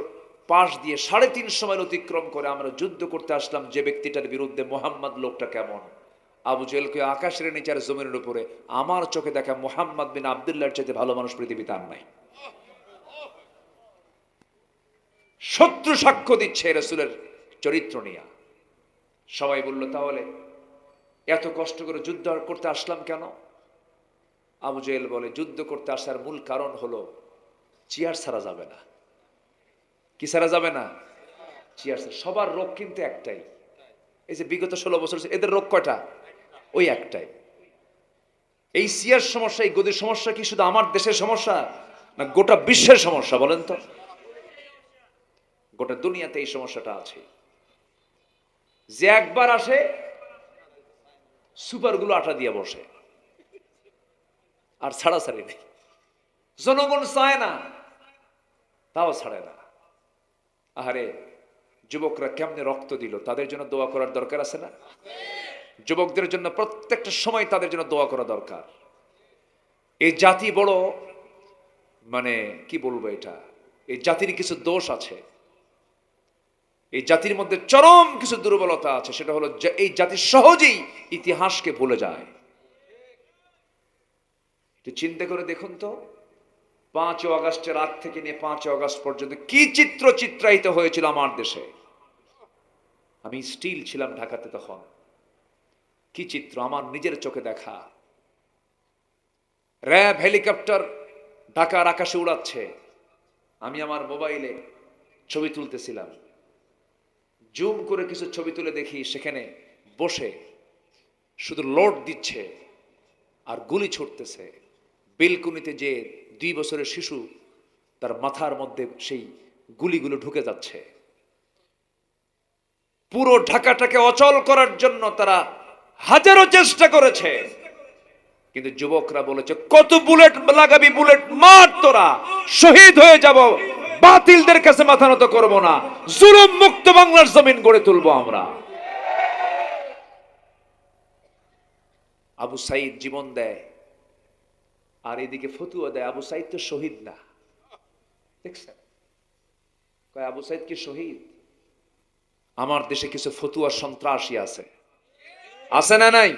পাশ দিয়ে 3.5 মাইল অতিক্রম করে আমরা যুদ্ধ করতে আসলাম যে ব্যক্তিটার বিরুদ্ধে, মোহাম্মদ লোকটা কেমন? আবু জেহেলকে আকাশের নিচে আর জমিনের উপরে আমার চোখে দেখা মোহাম্মদ বিন আব্দুল্লাহর চাইতে ভালো মানুষ পৃথিবীতে আর নাই। শত্রু সাক্ষ্য দিচ্ছে রাসূলের চরিত্র নিয়ে। সবাই বলল তাহলে এত কষ্ট করে যুদ্ধ করতে আসলাম কেন? আবু জেহেল বলে যুদ্ধ করতে আসার মূল কারণ হলো চেয়ার ছাড়া যাবে না। কি ছাড়া যাবে না? চেয়ার। সবার রোগ কিন্তু একটাই। এই যে বিগত 16 বছর এদের রোগ কয়টা? ওই একটাই। এই চেয়ার সমস্যা, এই গদির সমস্যা কি শুধু আমার দেশের সমস্যা না গোটা বিশ্বের সমস্যা? বলেন তো। গোটা দুনিয়াতে এই সমস্যাটা আছে। যে একবার আসে সুপারগুলো আটা দিয়ে বসে, আর ছাড়াছাড়ি নেই। জনগণ চায় না, তাও ছাড়ে না। আহারে, যুবকরা কেমনে রক্ত দিল, তাদের জন্য দোয়া করার দরকার আছে না? যুবকদের জন্য প্রত্যেকটা সময় তাদের জন্য দোয়া করা দরকার। এই জাতি বড়, মানে কি বলবো, এটা এই জাতির কিছু দোষ আছে, এই জাতির মধ্যে চরম কিছু দুর্বলতা আছে। সেটা হলো এই জাতি সহজেই ইতিহাসকে ভুলে যায়। একটু চিন্তা করে দেখুন তো, 5 আগস্টের আগ থেকে নিয়ে 5 আগস্ট পর্যন্ত কি চিত্র চিত্রায়িত হয়েছিল আমার দেশে। আমি স্টিল ছিলাম ঢাকাতে তখন। কি চিত্র আমার নিজের চোখে দেখা। র্যাব হেলিকপ্টার ঢাকার আকাশে উড়াচ্ছে, আমি আমার মোবাইলে ছবি তুলতেছিলাম। জুম করে কিছু ছবি তুলে দেখি সেখানে বসে শুধু লোড দিচ্ছে আর গুলি ছুটতেছে। বেলকুনিতে যে 2 বছরের শিশু, তার মাথার মধ্যে সেই গুলিগুলো ঢুকে যাচ্ছে। পুরো ঢাকাটাকে অচল করার জন্য তারা হাজারো চেষ্টা করেছে, কিন্তু যুবকরা বলেছে কত বুলেট লাগাবি, বুলেট মার, তোরা শহীদ হয়ে যাব, বাতিলদের কাছে মাথা নত করব না, জুলুম মুক্ত বাংলার জমিন গড়ে তুলবো আমরা। আবু সাইদ জীবন দেয় আর এদিকে ফতুয়া দেয়। আবু সাইদ তো শহীদ না, দেখছেন? কয় আবু সাইদ কি শহীদ? আমার দেশে কিছু ফতুয়া সন্ত্রাসী আছে, আছে না নাই?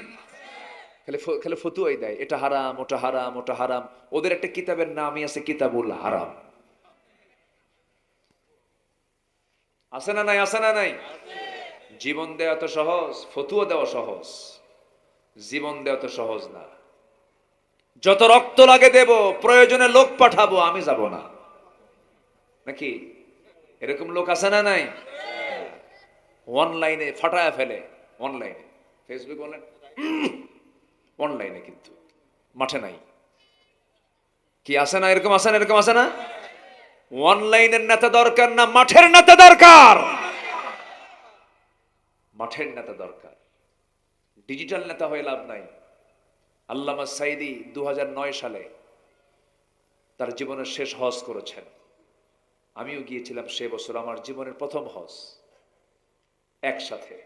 খালি ফতুয়াই দেয়, এটা হারাম, ওটা হারাম, ওটা হারাম। ওদের একটা কিতাবের নামই আছে কিতাবুল হারাম, আছে না নাই? আছে না নাই? জীবন দেওয়া তো সহজ, ফতুয়া দেওয়া সহজ। জীবন দেওয়া তো সহজ না। যত রক্ত লাগে দেব, প্রয়োজনে লোক পাঠাবো, আমি যাব না, নাকি? এরকম লোক আছে না নাই? অনলাইনে ফাটায় ফেলে, অনলাইনে ফেসবুক অনলাইনে, কিন্তু মাঠে নাই। কি আছে না? এরকম আছে না? এরকম আছে না? অনলাইনের নেতা দরকার না, মাঠের নেতা দরকার। মাঠের নেতা দরকার, ডিজিটাল নেতা হয়ে লাভ নাই। আল্লামা সাইদি 2009 সালে তার জীবনের শেষ হজ করেছেন। আমিও গিয়েছিলাম সে বছর, আমার জীবনের প্রথম হজ একসাথে,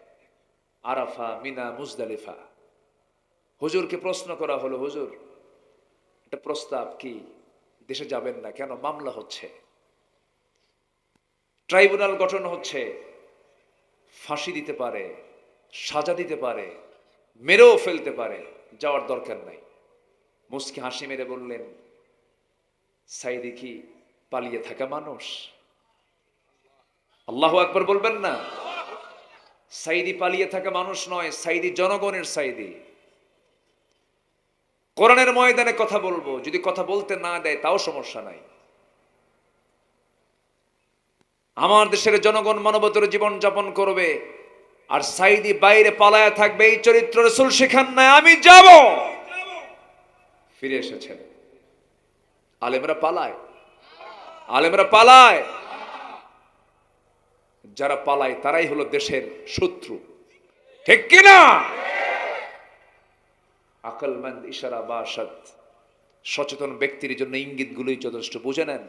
আরাফা, মিনা, মুজদালিফা। হুজুরকে প্রশ্ন করা হলো, হুজুর একটা প্রস্তাব, কি দেশে যাবেন না কেন? মামলা হচ্ছে, ট্রাইব্যুনাল গঠন হচ্ছে, ফাঁসি দিতে পারে, সাজা দিতে পারে, মেরেও ফেলতে পারে, যাওয়ার দরকার নাই। মুস্কি হাসি মেরে বললেন, সাইদি কি পালিয়ে থাকা মানুষ? আল্লাহু আকবার বলবেন না? সাইদি পালিয়ে থাকা মানুষ নয়, সাইদি জনগণের সাইদি। কোরআনের ময়দানে কথা বলবো, যদি কথা বলতে না দেয় তাও সমস্যা নাই। আমার দেশের জনগণ মানবতার জীবন যাপন করবে, আর সাইদি বাইরে পালায়া থাকবে, এই চরিত্র রাসূল শেখান নাই। আমি যাব। ফিরে এসেছেন। আলেমরা পালায়, আলেমরা পালায়। যারা পালায় তারাই হলো দেশের শত্রু, ঠিক কিনা? আকলমন্দ ইশারা বাশাদ, সচেতন ব্যক্তির জন্য ইঙ্গিতগুলোই যথেষ্ট, বুঝে নেন।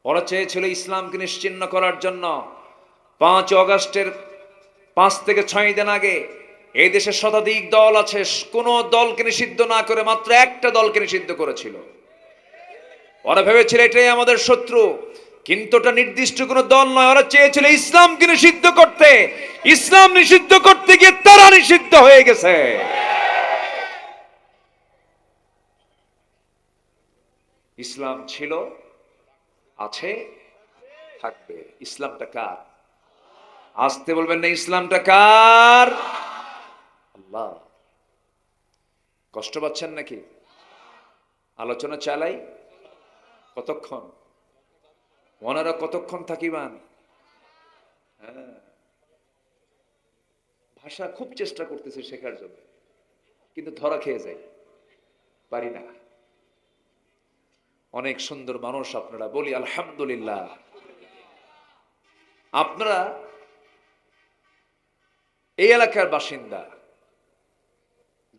ওরা চেয়েছিল ইসলামকে নিশ্চিহ্ন করার জন্য। 5 অগস্টের 5 থেকে 6 দিন আগে এই দেশে শতাধিক দল আছে, কোন দলকে নিষিদ্ধ না করে মাত্র একটা দলকে নিষিদ্ধ করেছিল। ওরা ভেবেছিল এটাই আমাদের শত্রু, কিন্তু ওটা নির্দিষ্ট কোন দল নয়। ওরা চেয়েছিল ইসলামকে নিষিদ্ধ করতে। ইসলাম নিষিদ্ধ করতে গিয়ে তারা নিষিদ্ধ হয়ে গেছে। ইসলাম ছিল, আছে, থাকবে। ইসলামটা কার? আসতে বলবেন না, ইসলামটা কার? আল্লাহ। কষ্ট পাচ্ছেন নাকি? আলোচনা চালাই কতক্ষণ? ওনারা কতক্ষণ থাকিবান? হ্যাঁ, ভাষা খুব চেষ্টা করতেছে শেখার জন্য, কিন্তু ধরা খেয়ে যাই, পারি না। অনেক সুন্দর মানুষ আপনারা, বলি আলহামদুলিল্লাহ। আপনারা এই এলাকার বাসিন্দা,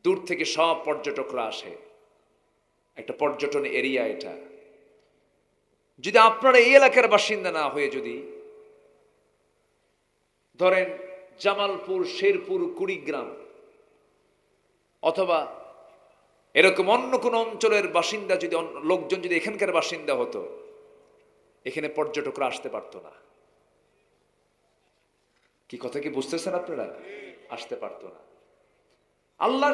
দূর থেকে সব পর্যটকরা আসে, একটা পর্যটন এরিয়া এটা। যদি আপনারা এই এলাকার বাসিন্দা না হয়ে যদি ধরেন জামালপুর, শেরপুর, কুড়িগ্রাম অথবা এরকম অন্য কোন অঞ্চলের বাসিন্দা, যদি লোকজন যদি এখানকার বাসিন্দা হতো, এখানে পর্যটকরা আসতে পারতো না। কি কথা কি বুঝতেছেন আপনারা? আসতে পারতো না। আল্লাহ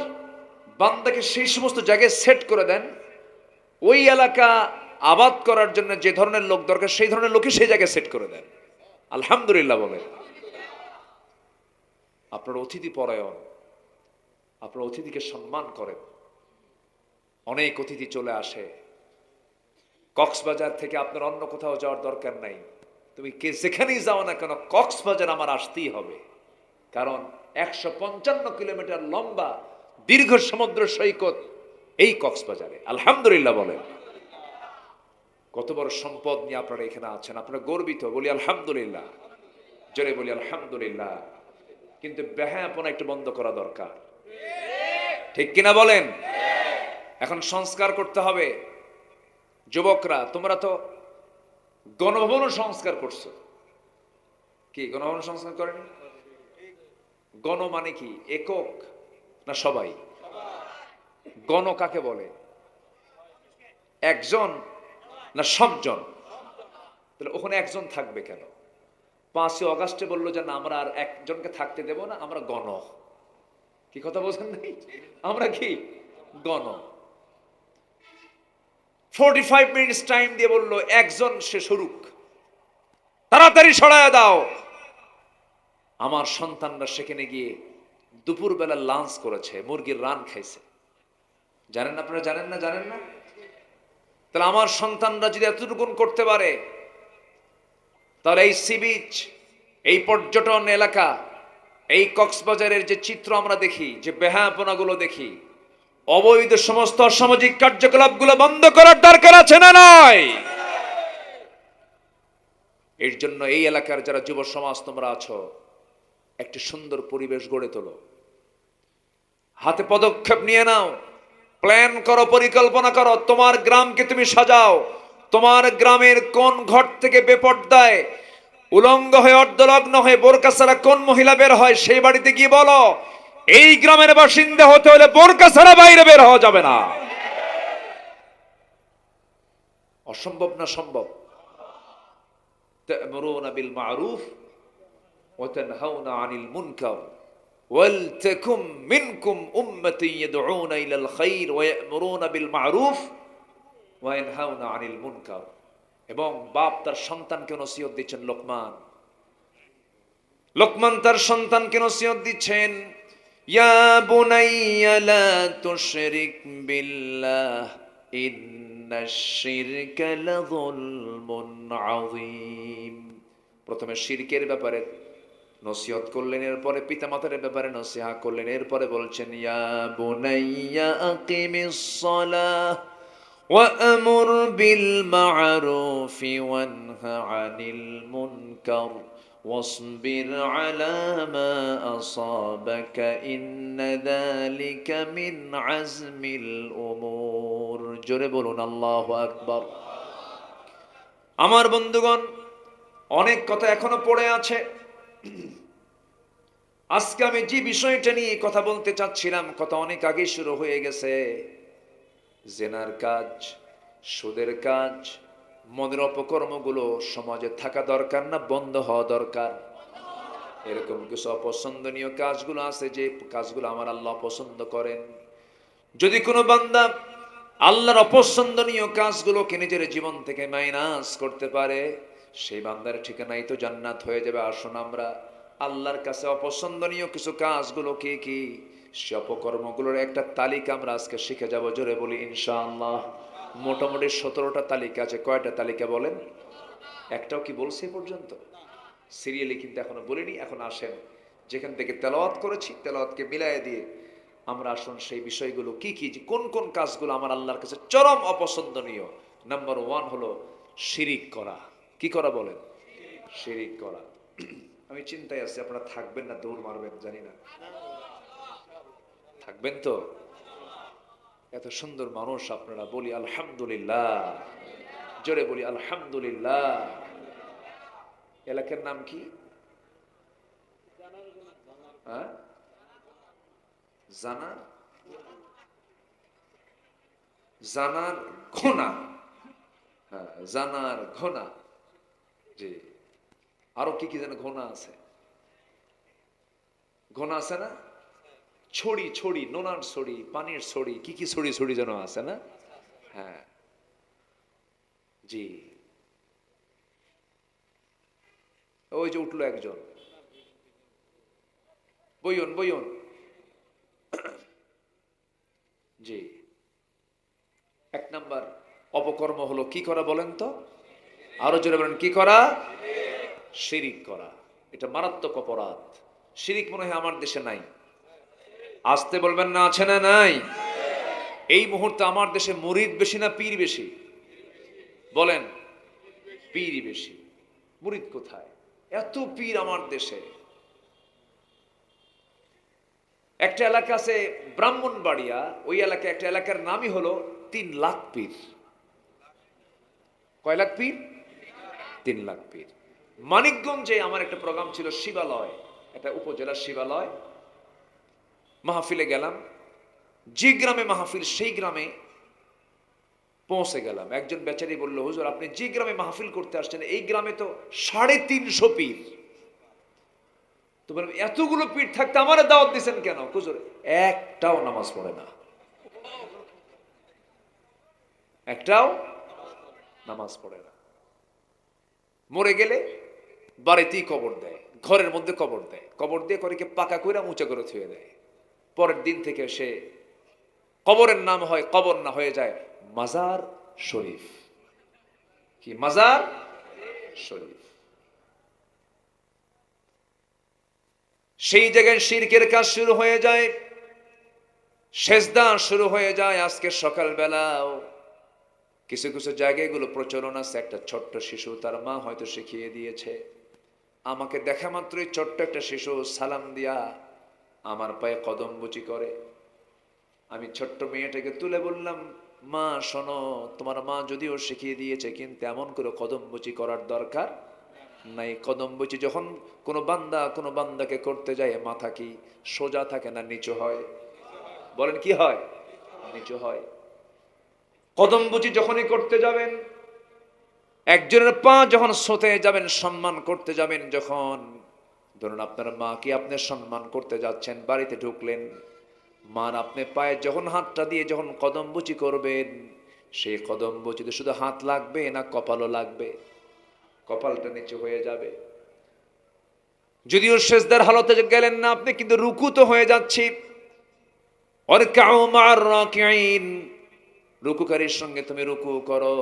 বান্দাকে সেই সমস্ত জায়গায় সেট করে দেন, ওই এলাকা আবাদ করার জন্য যে ধরনের লোক দরকার সেই ধরনের লোকই সেই জায়গায় সেট করে দেন। আলহামদুলিল্লাহ বলেন। আপনার অতিথি পরায়ণ, আপনার অতিথিকে সম্মান করেন। অনেক অতিথি চলে আসে, কক্সবাজার থেকে আপনার অন্য কোথাও যাওয়ার দরকার নাই। তুমি কে যেখানেই যাও না কেন, কক্সবাজার আমার আসতেই হবে। কারণ 155 কিলোমিটার লম্বা দীর্ঘ সমুদ্র সৈকত এই কক্সবাজারে। আলহামদুলিল্লাহ বলেন। কত বড় সম্পদ নিয়ে আপনারা এখানে আছেন, আপনারা গর্বিত, বলি আলহামদুলিল্লাহ, জোরে বলি আলহামদুলিল্লাহ। কিন্তু বেহায়াপনা একটু বন্ধ করা দরকার, ঠিক কিনা বলেন? এখন সংস্কার করতে হবে। যুবকরা, তোমরা তো গণভবনও সংস্কার করছো। কি গণভবন সংস্কার করেনি? গণ মানে কি? একক না সবাই? গণ কাকে বলে? একজন না সবজন? তাহলে ওখানে একজন থাকবে কেন? 5ই অগাস্টে বললো যে না, আমরা আর একজনকে থাকতে দেব না, আমরা গণ। কি কথা বোঝেন নাই? আমরা কি গণ। 45 মিনিটস টাইম দিয়ে বললো একজন সে সরুক, তাড়াতাড়ি সরায় দাও। আমার সন্তানরা সেখানে গিয়ে দুপুরবেলা লাঞ্চ করেছে, মুরগির রান খাইছে। জানেন আপনারা? জানেন না? জানেন না? তাহলে আমার সন্তানরা যদি এতটুকু করতে পারে, তাহলে এই সি বিচ, এই পর্যটন এলাকা, এই কক্সবাজারের যে চিত্র আমরা দেখি, যে বেহায়াপনাগুলো দেখি, অবৈধ সমস্ত অসামাজিক কার্যকলাপগুলো বন্ধ করার দরকার আছে না নাই? এর জন্য এই এলাকার যারা যুব সমাজ তোমরা আছো, একটি সুন্দর পরিবেশ গড়ে তোলো, হাতে পদক্ষেপ নিয়ে নাও, প্ল্যান করো, পরিকল্পনা করো। তোমার গ্রামকে তুমি সাজাও। তোমার গ্রামের কোন ঘর থেকে বেপর্দায় উলঙ্গ হয়ে, অর্ধলগ্ন হয়ে, বোরকা ছাড়া কোন মহিলা বের হয়, সেই বাড়িতে গিয়ে বলো এই গ্রামের বাসিন্দা হতে হলে বোরকা ছাড়া বাইরে বের হওয়া যাবে না। অসম্ভব না সম্ভব? তা'মুরুনা বিল মা'রুফ ওয়া তানহাউনা আনিল মুনকার ওয়ালতাকুম মিনকুম উম্মাতুন ইয়াদউনা ইলাল খায়র ওয়া ইয়া'মুরুনা বিল মা'রুফ ওয়া ইয়ানহাউনা আনিল মুনকার। এবং বাপ তার সন্তানকে নসিহত দিচ্ছেন। লোকমান তার সন্তানকে নসিহত দিচ্ছেন, ইয়া বুনাইয়া লা তুশরিক বিল্লাহ ইন্নাশ শিরকা লাযুলমুন আযীম। প্রথমে শিরকের ব্যাপারে নসিহত করলেন, এরপরে পিতামাতার ব্যাপারে নসিহত করলেন, এরপরে বলছেন ইয়া বুনাইয়া আকিমিস সালাহ ওয়া'মুর বিল মা'রুফি ওয়ানহা আনিল মুনকার واصبر على ما أصابك إن ذلك من عزم الأمور। জোরে বলুন আল্লাহু আকবার। আমার বন্ধুগণ, অনেক কথা এখনো পড়ে আছে। আজকে আমি যে বিষয়টা নিয়ে কথা বলতে চাচ্ছিলাম, কথা অনেক আগে শুরু হয়ে গেছে। জেনার কাজ, সুদের কাজ, মনের অপকর্মগুলো সমাজে থাকা দরকার না বন্ধ হওয়া দরকার? এরকম কিছু অপছন্দনীয় কাজগুলো আছে, যে কাজগুলো আমার আল্লাহ পছন্দ করেন। যদি কোনো বান্দা আল্লাহর অপছন্দনীয় কাজগুলোকে নিজের জীবন থেকে মাইনাস করতে পারে, সেই বান্দার ঠিকানাই তো জান্নাত হয়ে যাবে। আসুন আমরা আল্লাহর কাছে অপছন্দনীয় কিছু কাজগুলো কি কি, সে অপকর্মগুলোর একটা তালিকা আমরা আজকে শিখে যাব। জোরে বলি ইনশাআল্লাহ। মোটামুটি 17টা তালিকা আছে। কয়টা তালিকা বলেন? একটাও কি বলছি পর্যন্ত? সিরিয়ালি কিন্তু এখনো বলিনি। এখন আসেন, যেখান থেকে তেলাওয়াত করেছি তেলাওয়াতকে মিলাইয়ে দিয়ে আমরা আসুন সেই বিষয়গুলো কি কি, যে কোন কোন কাজগুলো আমার আল্লাহর কাছে চরম অপছন্দনীয়। নাম্বার 1 হলো শিরিক করা। কি করা বলেন? শিরিক করা। আমি চিন্তায় আছি আপনারা থাকবেন না দৌড় মারবেন জানি না। থাকবেন তো? এত সুন্দর মানুষ আপনারা, বলি আলহামদুলিল্লাহ। জোরে বলি আলহামদুলিল্লাহ। এলাকার নাম কি? জানার জানার ঘোনা। হ্যাঁ, জানার ঘোনা। জি, আরো কি কি যেন ঘোনা আছে? ঘোনা আছে না? ছড়ি, ছড়ি, নোনার ছড়ি, পানির ছড়ি, কি কি ছড়ি ছড়ি যেন আছে না? হ্যাঁ, জি। ওই যে উঠলো একজন, বইয়ন বইয়ন। জি, 1 নাম্বার অপকর্ম হলো কি করা বলেন তো? আরো জোরে বলেন, কি করা? শিরিক করা। এটা মারাত্মক অপরাধ। শিরিক মনে হয় আমার দেশে নাই। আসতে বলবেন না, আছে না নাই? এই মুহূর্তে আমার দেশে মুরিদ বেশি না পীর বেশি? বলেন। পীরই বেশি। মুরিদ কোথায়? এত পীর আমার দেশে। একটা এলাকা আছে ব্রাহ্মণবাড়িয়া, ওই এলাকায় একটা এলাকার নামই হলো 3 লাখ পীর। কয় লাখ পীর? 3 লাখ পীর। মানিকগঞ্জে আমার একটা প্রোগ্রাম ছিল, শিবালয়, একটা উপজেলা শিবালয়, মাহফিলে গেলাম। যে গ্রামে মাহফিল সেই গ্রামে পৌঁছে গেলাম। একজন বেচারি বলল, হুজুর আপনি যে গ্রামে মাহফিল করতে আসছেন এই গ্রামে তো 350 পীর। তো বললাম এতগুলো পীর থাকতে আমার দাওয়াত দিচ্ছেন কেন? হুজুর একটাও নামাজ পড়ে না, একটাও নামাজ পড়ে না। মরে গেলে বাড়িতেই কবর দেয়, ঘরের মধ্যে কবর দেয়, কবর দিয়ে করে পাকা কইরা উঁচা করে থুয়ে দেয়। পরের দিন থেকে সে কবরের নাম হয় কবর না, হয়ে যায় মাজার শরীফ। কি মাজার শরীফ? সেই জায়গায় শিরকের কাজ শুরু হয়ে যায়, সেজদা শুরু হয়ে যায়। আজকে সকালবেলাও কিছু কিছু জায়গায় এগুলো প্রচলন আছে। একটা ছোট্ট শিশু, তার মা হয়তো শিখিয়ে দিয়েছে, আমাকে দেখা মাত্রই ছোট্ট একটা শিশু সালাম দিয়া আমার পায়ে কদম বুচি করে। আমি ছোট্ট মেয়েটাকে তুলে বললাম, মা শোনো, তোমার মা যদিও শিখিয়ে দিয়েছে কিন্তু এমন করে কদম বুচি করার দরকার নাই। কদম বুচি যখন কোনো বান্দাকে করতে যায়, মাথা কি সোজা থাকে না নিচু হয়? বলেন কি হয়? নিচু হয়। কদম বুচি যখনই করতে যাবেন, একজনের পা যখন সোতে যাবেন, সম্মান করতে যাবেন, যখন ধরুন আপনার মা কি আপনি সম্মান করতে যাচ্ছেন, বাড়িতে ঢুকলেন, মার আপনি পায়ে যখন হাতটা দিয়ে যখন কদম বুচি করবেন, সেই কদম বুচিতে শুধু হাত লাগবে না কপালও লাগবে? কপালটা নিচু হয়ে যাবে। যদিও সেজদার হালতে গেলেন না আপনি, কিন্তু রুকু তো হয়ে যাচ্ছি। ওয়ারকাউ মা'আর রাকিঈন, রুকুকারীর সঙ্গে তুমি রুকু করো।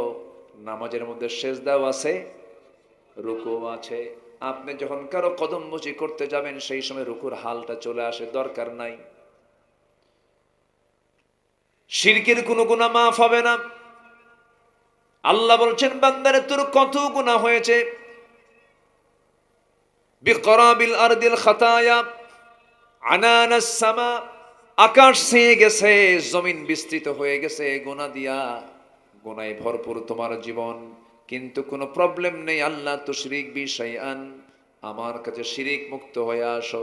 নামাজের মধ্যে সেজদাও আছে, রুকুও আছে। আপনি যখন কারো কদম বুচি করতে যাবেন সেই সময় রুকুর হালটা চলে আসে, দরকার নাই। শিরকের কোনো গুনাহ মাফ হবে না। আল্লাহ বলছেন, বান্দারে তোর কত গুনাহ হয়েছে, বিকরাবিল আরদিল খাতায়া আনানাস সামা, আকাশ ছেয়ে গেছে, জমিন বিস্তৃত হয়ে গেছে গুনাহ দিয়া, গুনাহে ভরপুর তোমার জীবন, কিন্তু কোনো প্রবলেম নেই। আল্লাহ তুশরিক বি শাইআন, আমার কাছে শিরিক মুক্ত হয়ে আসো,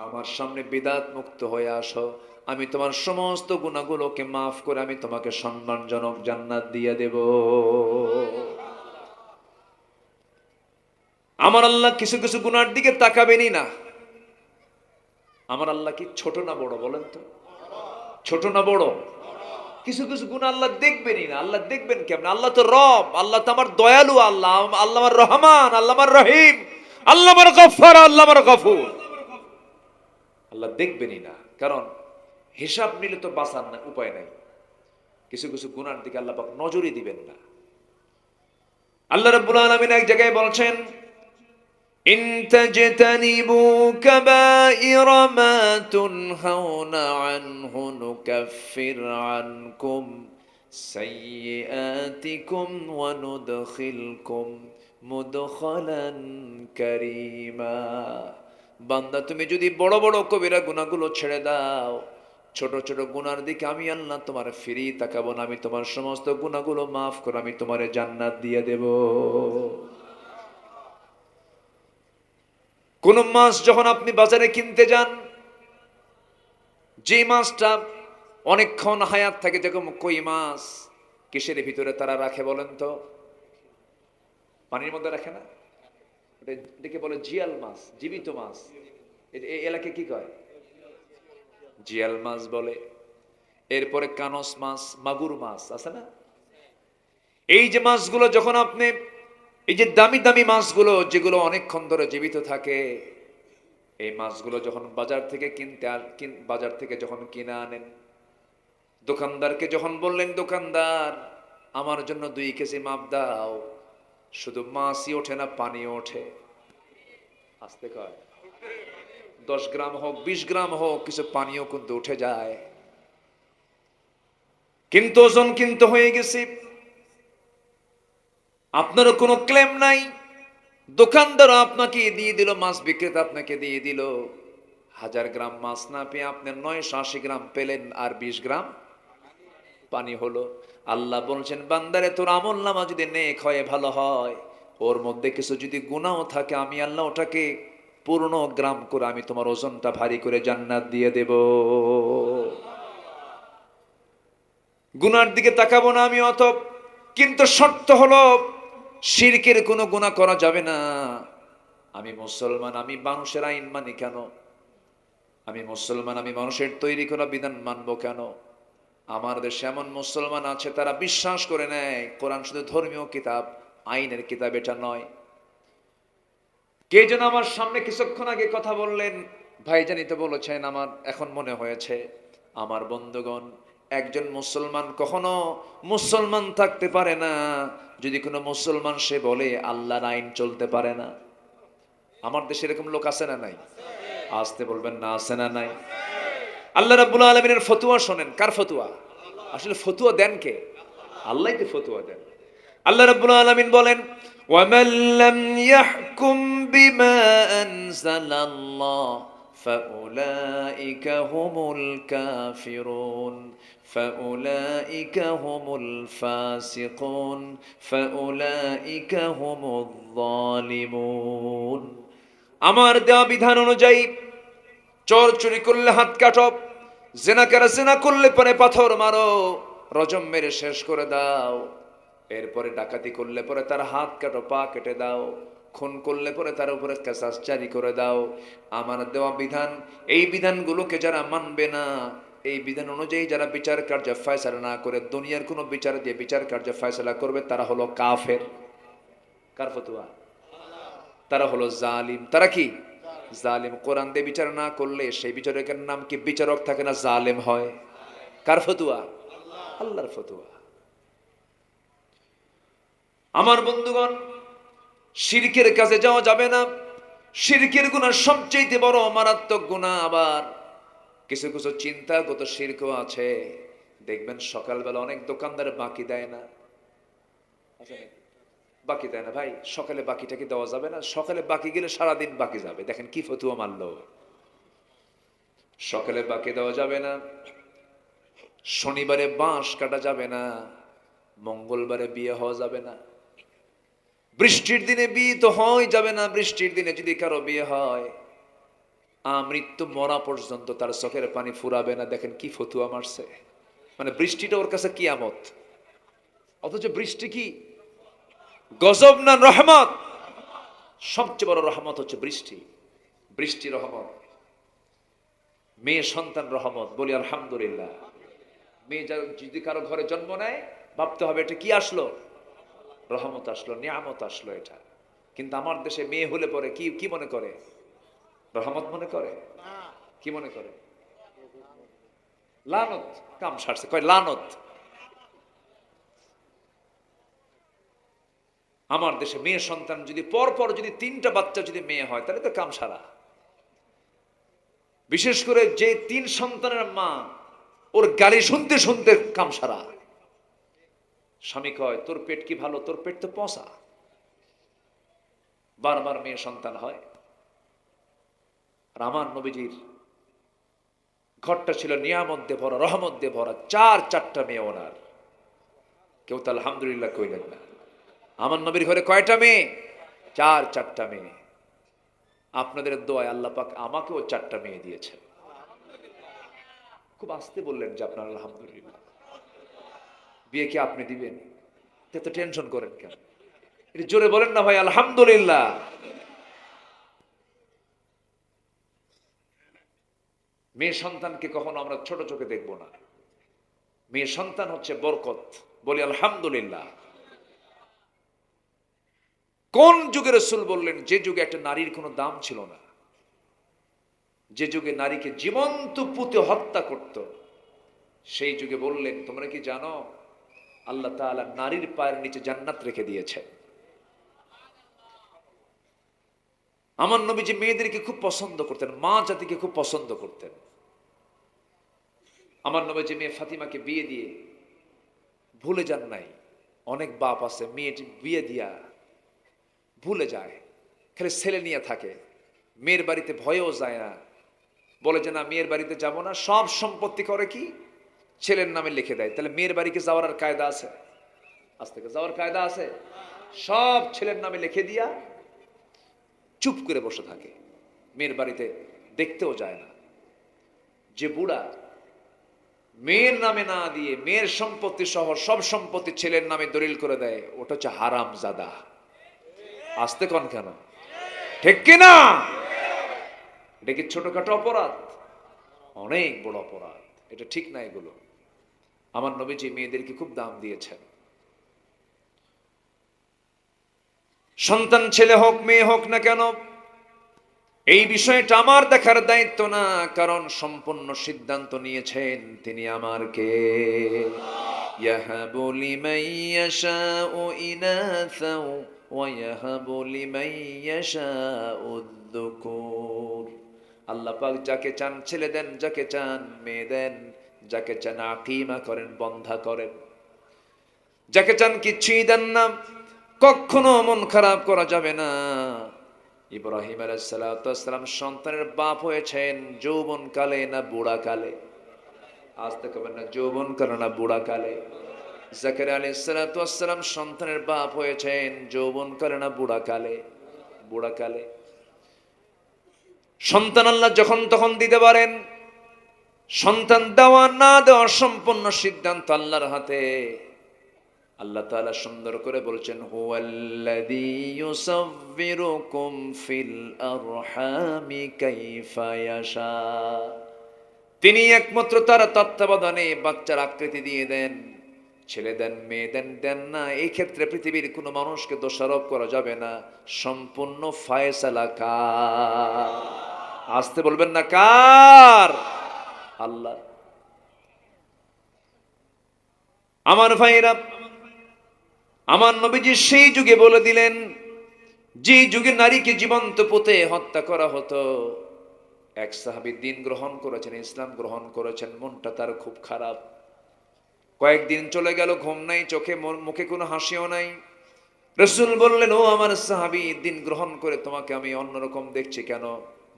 আমার সামনে বিদাত মুক্ত হয়ে আসো, আমি তোমার সমস্ত গুনাহগুলোকে মাফ করে আমি তোমাকে সম্মানজনক জান্নাত দিয়ে দেব। আমার আল্লাহ কিছু কিছু গুনার দিকে তাকাবেনই না। আমার আল্লাহ কি ছোট না বড় বলেন তো? ছোট না বড়? কিছু কিছু গুনাহ আল্লাহ দেখবেনই না। আল্লাহ দেখবেন কেমন? আল্লাহ তো রব, আল্লাহ তো আমার দয়ালু, আল্লাহ আল্লাহ আমার রহমান, আল্লাহ আমার রহিম, আল্লাহ আমার গফফার, আল্লাহ আমার গফুর। আল্লাহ দেখবেনই না, কারণ হিসাব নিলে তো বাঁচার না, উপায় নাই। কিছু কিছু গুনার দিকে আল্লাহ পাক নজরই দিবেন না। আল্লাহ রাব্বুল আলামিন এক জায়গায় বলছেন, ইন তাজতানিবু কাবাইর মা তুনহাউনা আনহু নুকাফির আনকুম সাইয়্যাতিকুম ওয়া নুদখিলকুম মুদখালান কারীমা। বান্দা তুমি যদি বড় বড় কবিরা গুনাহগুলো ছেড়ে দাও, ছোট ছোট গুনার দিকে আমি আল্লাহ তোমার ফিরিয়ে তাকাবো না, আমি তোমার সমস্ত গুনাহগুলো মাফ করে আমি তোমারে জান্নাত দিয়ে দেব। কোন মাছ যখন আপনি বাজারে কিনতে যান, যে মাছটা অনেকক্ষণ হায়াত থাকে, যেরকম কই মাছ, কিসের ভিতরে তারা রাখে বলেন তো? পানির মধ্যে রাখে না? এটাকে বলে জিয়াল মাছ, জীবিত মাছ। এই এলাকায় কি কয়? জিয়াল মাছ বলে। এরপরে কানস মাছ, মাগুর মাছ আছে না? এই যে মাছগুলো যখন আপনি, এই যে দামি দামি মাছগুলো যেগুলো অনেকক্ষণ ধরে জীবিত থাকে, এই মাছগুলো যখন বাজার থেকে বাজার থেকে যখন কিনে আনেন, দোকানদারকে যখন বললেন, দোকানদার আমার জন্য 2 কেজি মাপ দাও, শুধু মাছই ওঠে না, পানিও ওঠে। আসতে কয় 10 গ্রাম হোক 20 গ্রাম হোক, কিছু পানিও কিন্তু উঠে যায়। কিন্তু ওজন কিন্তু হয়ে গেছে, আপনারও কোনো ক্লেম নাই। দোকানদার আপনাকে দিয়ে দিল, মাছ বিক্রেতা আপনাকে দিয়ে দিল, 1000 গ্রাম মাছ না পেয়ে আপনি 980 গ্রাম পেলেন, আর 20 গ্রাম পানি হলো। আল্লাহ বলছেন, বান্দারে তোর আমল নামা যদি নেক হয়, ভালো হয়, ওর মধ্যে কিছু যদি গুনাহ থাকে আমি আল্লাহ ওটাকে পূর্ণ গ্রাম করে আমি তোমার ওজনটা ভারী করে জান্নাত দিয়ে দেব। গুনার দিকে তাকাবো না আমি অত, কিন্তু শর্ত হলো শিরকের কোনো গুনাহ করা যাবে না। আমি মুসলমান, আমি মানুষের আইন মানি কেন? আমি মুসলমান, আমি মানুষের তৈরি করা বিধান মানবো কেন? আমার দেশে এমন মুসলমান আছে তারা বিশ্বাস করে নেয় কোরআন শুধু ধর্মীয় কিতাব, আইনের কিতাব এটা নয়। কে যেন আমার সামনে কিছুক্ষণ আগে কথা বললেন, ভাইজানি তো বলেছেন, আমার এখন মনে হয়েছে, আমার বন্ধুগণ, একজন মুসলমান কখনো মুসলমান থাকতে পারে না যদি কোনো মুসলমান সে বলে আল্লাহর আইন চলতে পারে না। আমার দেশে এরকম লোক আছে না নাই? আসতে বলবেন না, আছে না নাই? আল্লাহ রাব্বুল আলামিনের ফতোয়া শোনেন। কার ফতোয়া? আসলে ফতোয়া দেন কে? আল্লাহই তো ফতোয়া দেন। আল্লাহ রাব্বুল আলামিন বলেন, ওয়ামান লাম ইয়াহকুম বিমা আনজালাল্লাহ ফাউলাইকা হুমুল কাফিরুন ফাউলাইকা হুমুল ফাসিকুন ফাউলাইকা হুমুল যালিমুন। আমার দেওয়া বিধান অনুযায়ী চোর চুরি করলে হাত কাটো, জেনাকারা জেনা করলে পরে পাথর মারো, রজম মেরে শেষ করে দাও। এরপরে ডাকাতি করলে পরে তার হাত কাটো, পা কেটে দাও। খুন করলে পরে তার উপরে কেসাস জারি করে দাও। আমার দেওয়া বিধান, এই বিধানগুলোকে যারা মানবে না, এই বিধান অনুযায়ী যারা বিচার কার্য ফয়সালা না করে দুনিয়ার কোনো বিচার দিয়ে বিচার কার্য ফয়সালা করবে, তারা হলো কাফের। কার ফতোয়া? তারা হলো জালিম। তারা কি? জালিম। কোরআন দিয়ে বিচার না করলে সেই বিচারকের নাম কি বিচারক থাকে না, জালেম হয়। কার ফতোয়া? আল্লাহর ফতোয়া। আমার বন্ধুগণ, শিরকের কাছে যাওয়া যাবে না। শিরকের গুনাহ সবচেয়ে বড় মারাত্মক গুনাহ। আবার কিছু কিছু চিন্তাগত শিরকও আছে। দেখবেন সকালবেলা অনেক দোকানদার বাকি দেয় না, বাকি দেয় না। ভাই সকালে বাকিটা কি দেওয়া যাবে না? সকালে বাকি গেলে সারাদিন বাকি যাবে। দেখেন কি ফতুয়া মানলো। সকালে বাকি দেওয়া যাবে না, শনিবারে বাঁশ কাটা যাবে না, মঙ্গলবারে বিয়ে হওয়া যাবে না, বৃষ্টির দিনে বিয়ে তো হয় যাবে না। বৃষ্টির দিনে যদি কারো বিয়ে হয়, মৃত্যু মরা পর্যন্ত তার চোখের পানি ফুরাবে না। দেখেন কি ফতুয়া মারছে। মানে বৃষ্টিটা ওর কাছে কিয়ামত, অথচ বৃষ্টি কি গজব না রহমত? সবচেয়ে বড় রহমত হচ্ছে বৃষ্টি। বৃষ্টি রহমত, মেয়ে সন্তান রহমত। বলি আলহামদুলিল্লাহ। মেয়ে যদি কারো ঘরে জন্ম নেয়, ভাবতে হবে এটা কি আসলো? রহমত আসলো, নিয়ামত আসলো এটা। কিন্তু আমার দেশে মেয়ে হলে পরে কি কি মনে করে? রহমত মনে করে। কি মনে করে? লানত। কাম সারছে, কয় লানত। আমার দেশে মেয়ে সন্তান যদি পরপর যদি 3টা বাচ্চা যদি মেয়ে হয়, তাহলে তো কাম সারা। বিশেষ করে যে 3 সন্তানের মা, ওর গালি শুনতে শুনতে কাম সারা। স্বামী কয় তোর পেট কি ভালো? তোর পেট তো পচা। বারবার মেয়ে সন্তান হয়। আর আমার নবীজির ঘরটা ছিল নিয়ামত দিয়ে ভরা, রহমত দিয়ে ভরা। 4টা মেয়ে ওনার। কেউ তো আলহামদুলিল্লাহ কইলেন না। আমার নবীর ঘরে কয়টা মেয়ে? 4টা মেয়ে। আপনাদের দোয়ায় আল্লাহ পাক আমাকেও 4টা মেয়ে দিয়েছেন। খুব আস্তে বললেন যে আপনার আলহামদুলিল্লাহ। বিয়ে কি আপনি দিবেন? এত টেনশন করেন কেন? এটা জোরে বলেন না ভাই, আলহামদুলিল্লাহ। মেয়ে সন্তানকে কখনো আমরা ছোট চোখে দেখব না। মেয়ে সন্তান হচ্ছে বরকত। বলি আলহামদুলিল্লাহ। কোন যুগে রাসূল বললেন, যে যুগে একটা নারীর কোনো দাম ছিল না, যে যুগে নারীকে জীবন্ত পুঁতে হত্যা করত, সেই যুগে বললেন তোমরা কি জানো আল্লাহ তাআলা নারীর পায়ের নিচে জান্নাত রেখে দিয়েছেন। আমার নবীজি মেয়েদেরকে খুব পছন্দ করতেন, মা জাতিকে খুব পছন্দ করতেন। আমার নবীজি মেয়ে ফাতিমাকে বিয়ে দিয়ে ভুলে যান নাই। অনেক বাপ আছে মেয়েটি বিয়ে দিয়া ভুলে যায়, খালি ছেলে নিয়ে থাকে, মেয়ের বাড়িতে ভয়েও যায় না। বলে যে না মেয়ের বাড়িতে যাব না, সব সম্পত্তি করে কি ছেলের নামে লিখে দেয়। তাহলে মেয়ের বাড়িকে যাওয়ার আর কায়দা আছে? আজ থেকে যাওয়ার কায়দা আছে? সব ছেলের নামে লিখে দিয়া চুপ করে বসে থাকে, মেয়ের বাড়িতে দেখতেও যায় না। যে বুড়া মেয়ের নামে না দিয়ে মেয়ের সম্পত্তি সহ সব সম্পত্তি ছেলের নামে দলিল করে দেয়, ওটা হচ্ছে হারামজাদা। আসতে কন কেন, ঠিক কিনা? এটা কি ছোটখাটো অপরাধ? অনেক বড় অপরাধ, এটা ঠিক না। এগুলো আমার নবীজি মেয়েদেরকে খুব দাম দিয়েছেন। সন্তান ছেলে হোক মেয়ে হোক না কেন, এই বিষয়টা আমার দেখার দায়িত্ব না, কারণ সম্পূর্ণ সিদ্ধান্ত নিয়েছেন তিনি আমার কে। ইয়াহাবু লিমান ইয়াশাউ ইনাসা ওয়া ইয়াহাবু লিমান ইয়াশাউ যুকুর। আল্লাহ পাক যাকে চান ছেলে দেন, যাকে চান মেয়ে দেন, যাকে চান আকিমা করেন, বন্ধা করেন, যাকে চান কিছুই দেন না। কখনো মন খারাপ করা যাবে না। ইব্রাহিম আলাইহিস সালাম সন্তানের বাপ হয়েছেন যৌবন কালে না বুড়া কালে? আজ থেকে না যৌবন কালে না বুড়া কালে? জাকারিয়া আলাইহিস সালাম সন্তানের বাপ হয়েছেন যৌবন কালে না বুড়া কালে? বুড়া কালে। সন্তান আল্লাহ যখন তখন দিতে পারেন। সন্তান দেওয়া না দেওয়ার সম্পূর্ণ সিদ্ধান্ত আল্লাহর হাতে। আল্লাহ তাআলা সুন্দর করে বলছেন, হুয়াল্লাযী ইউসাব্বিরুকুম ফিল আরহামি কাইফা ইয়াশা। তিনি একমাত্র তার তত্ত্বাবধানে বাচ্চার আকৃতি দিয়ে দেন। ছেলে দেন মেয়ে দেন, দেন না, এই ক্ষেত্রে পৃথিবীর কোনো মানুষকে দোষারোপ করা যাবে না। সম্পূর্ণ ফায়সালা কার? আসতে বলবেন না কার? আল্লাহ। আমার ভাইরা, আমার নবীজি সেই যুগে বলে দিলেন, যে যুগে নারীকে জীবন্ত পুঁতে হত্যা করা হতো। এক সাহাবী দিন গ্রহণ করেছেন, ইসলাম গ্রহণ করেছেন, মনটা তার খুব খারাপ। কয়েকদিন চলে গেল, ঘুম নাই চোখে, মুখে কোনো হাসিও নাই। রাসূল বললেন, ও আমার সাহাবী, দিন গ্রহণ করে তোমাকে আমি অন্যরকম দেখছি কেন?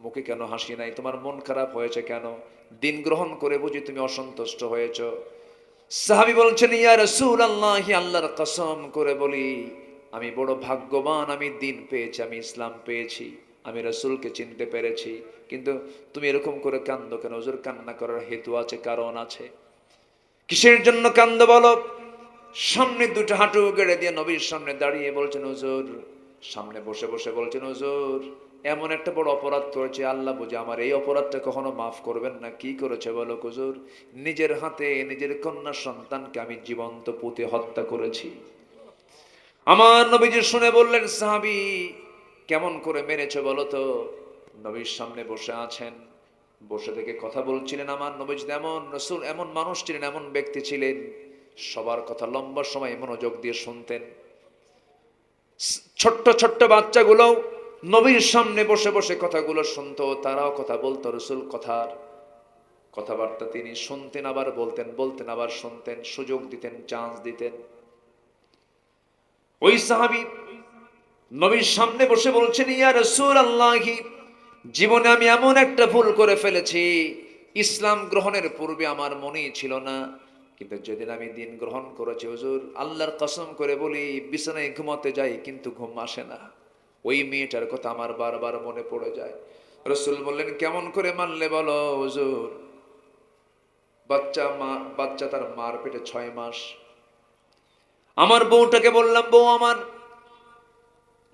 মুখে কেন হাসি নাই? তোমার মন খারাপ হয়েছে কেন? দিন গ্রহণ করে বুঝি তুমি অসন্তুষ্ট হয়েছ? সাহাবী বলছেন, ইয়া রাসূলুল্লাহ, আল্লাহর কসম করে বলি, আমি বড় ভাগ্যবান, আমি দিন পেয়েছি, আমি ইসলাম পেয়েছি, আমি রাসূলকে চিনতে পেরেছি। কিন্তু তুমি এরকম করে কান্দো কেন? হুজুর, কান্না করার হেতু আছে, কারণ আছে। কিসের জন্য কান্দো বলো? সামনে দুটো হাঁটু গেড়ে দিয়ে নবীর সামনে দাঁড়িয়ে বলছেন, হুজুর, সামনে বসে বসে বলছেন, হুজুর, এমন একটা বড় অপরাধ করেছে, আল্লাহ বুঝে আমার এই অপরাধটা কখনো মাফ করবেন না। কি করেছে বলো হুজুর? নিজের হাতে নিজের কন্যা সন্তানকে আমি জীবন্ত পুঁতে হত্যা করেছি। আমার নবীজি শুনে বললেন, সাহাবী, কেমন করে মেরেছে বলো তো? নবীর সামনে বসে আছেন, বসে থেকে কথা বলছিলেন। আমার নবীজি এমন রাসূল, এমন মানুষ ছিলেন, এমন ব্যক্তি ছিলেন, সবার কথা লম্বা সময় মনোযোগ দিয়ে শুনতেন। ছোট্ট ছোট্ট বাচ্চাগুলো নবীর সামনে বসে বসে কথাগুলো শুনতো, তারাও কথা বলতো। রাসূল কথাবার্তা তিনি শুনতেন, আবার বলতেন, বলতেন আবার শুনতেন, সুযোগ দিতেন, চান্স দিতেন। ওই সাহাবী নবীর সামনে বসে বলছেন, ইয়া রাসূলুল্লাহ, জীবনে আমি এমন একটা ভুল করে ফেলেছি, ইসলাম গ্রহণের পূর্বে আমার মনেই ছিল না, কিন্তু যেদিন আমি দিন গ্রহণ করেছি হুজুর, আল্লাহর কসম করে বলি, বিছানায় ঘুমাতে যাই কিন্তু ঘুম আসে না। ওই মেয়েটার কথা আমার বারবার মনে পড়ে যায়। রাসূল বললেন, কেমন করে মানলে বলো? হুজুর, বাচ্চা তার মার পেটে 6 মাস। আমার বউটাকে বললাম, বউ আমার,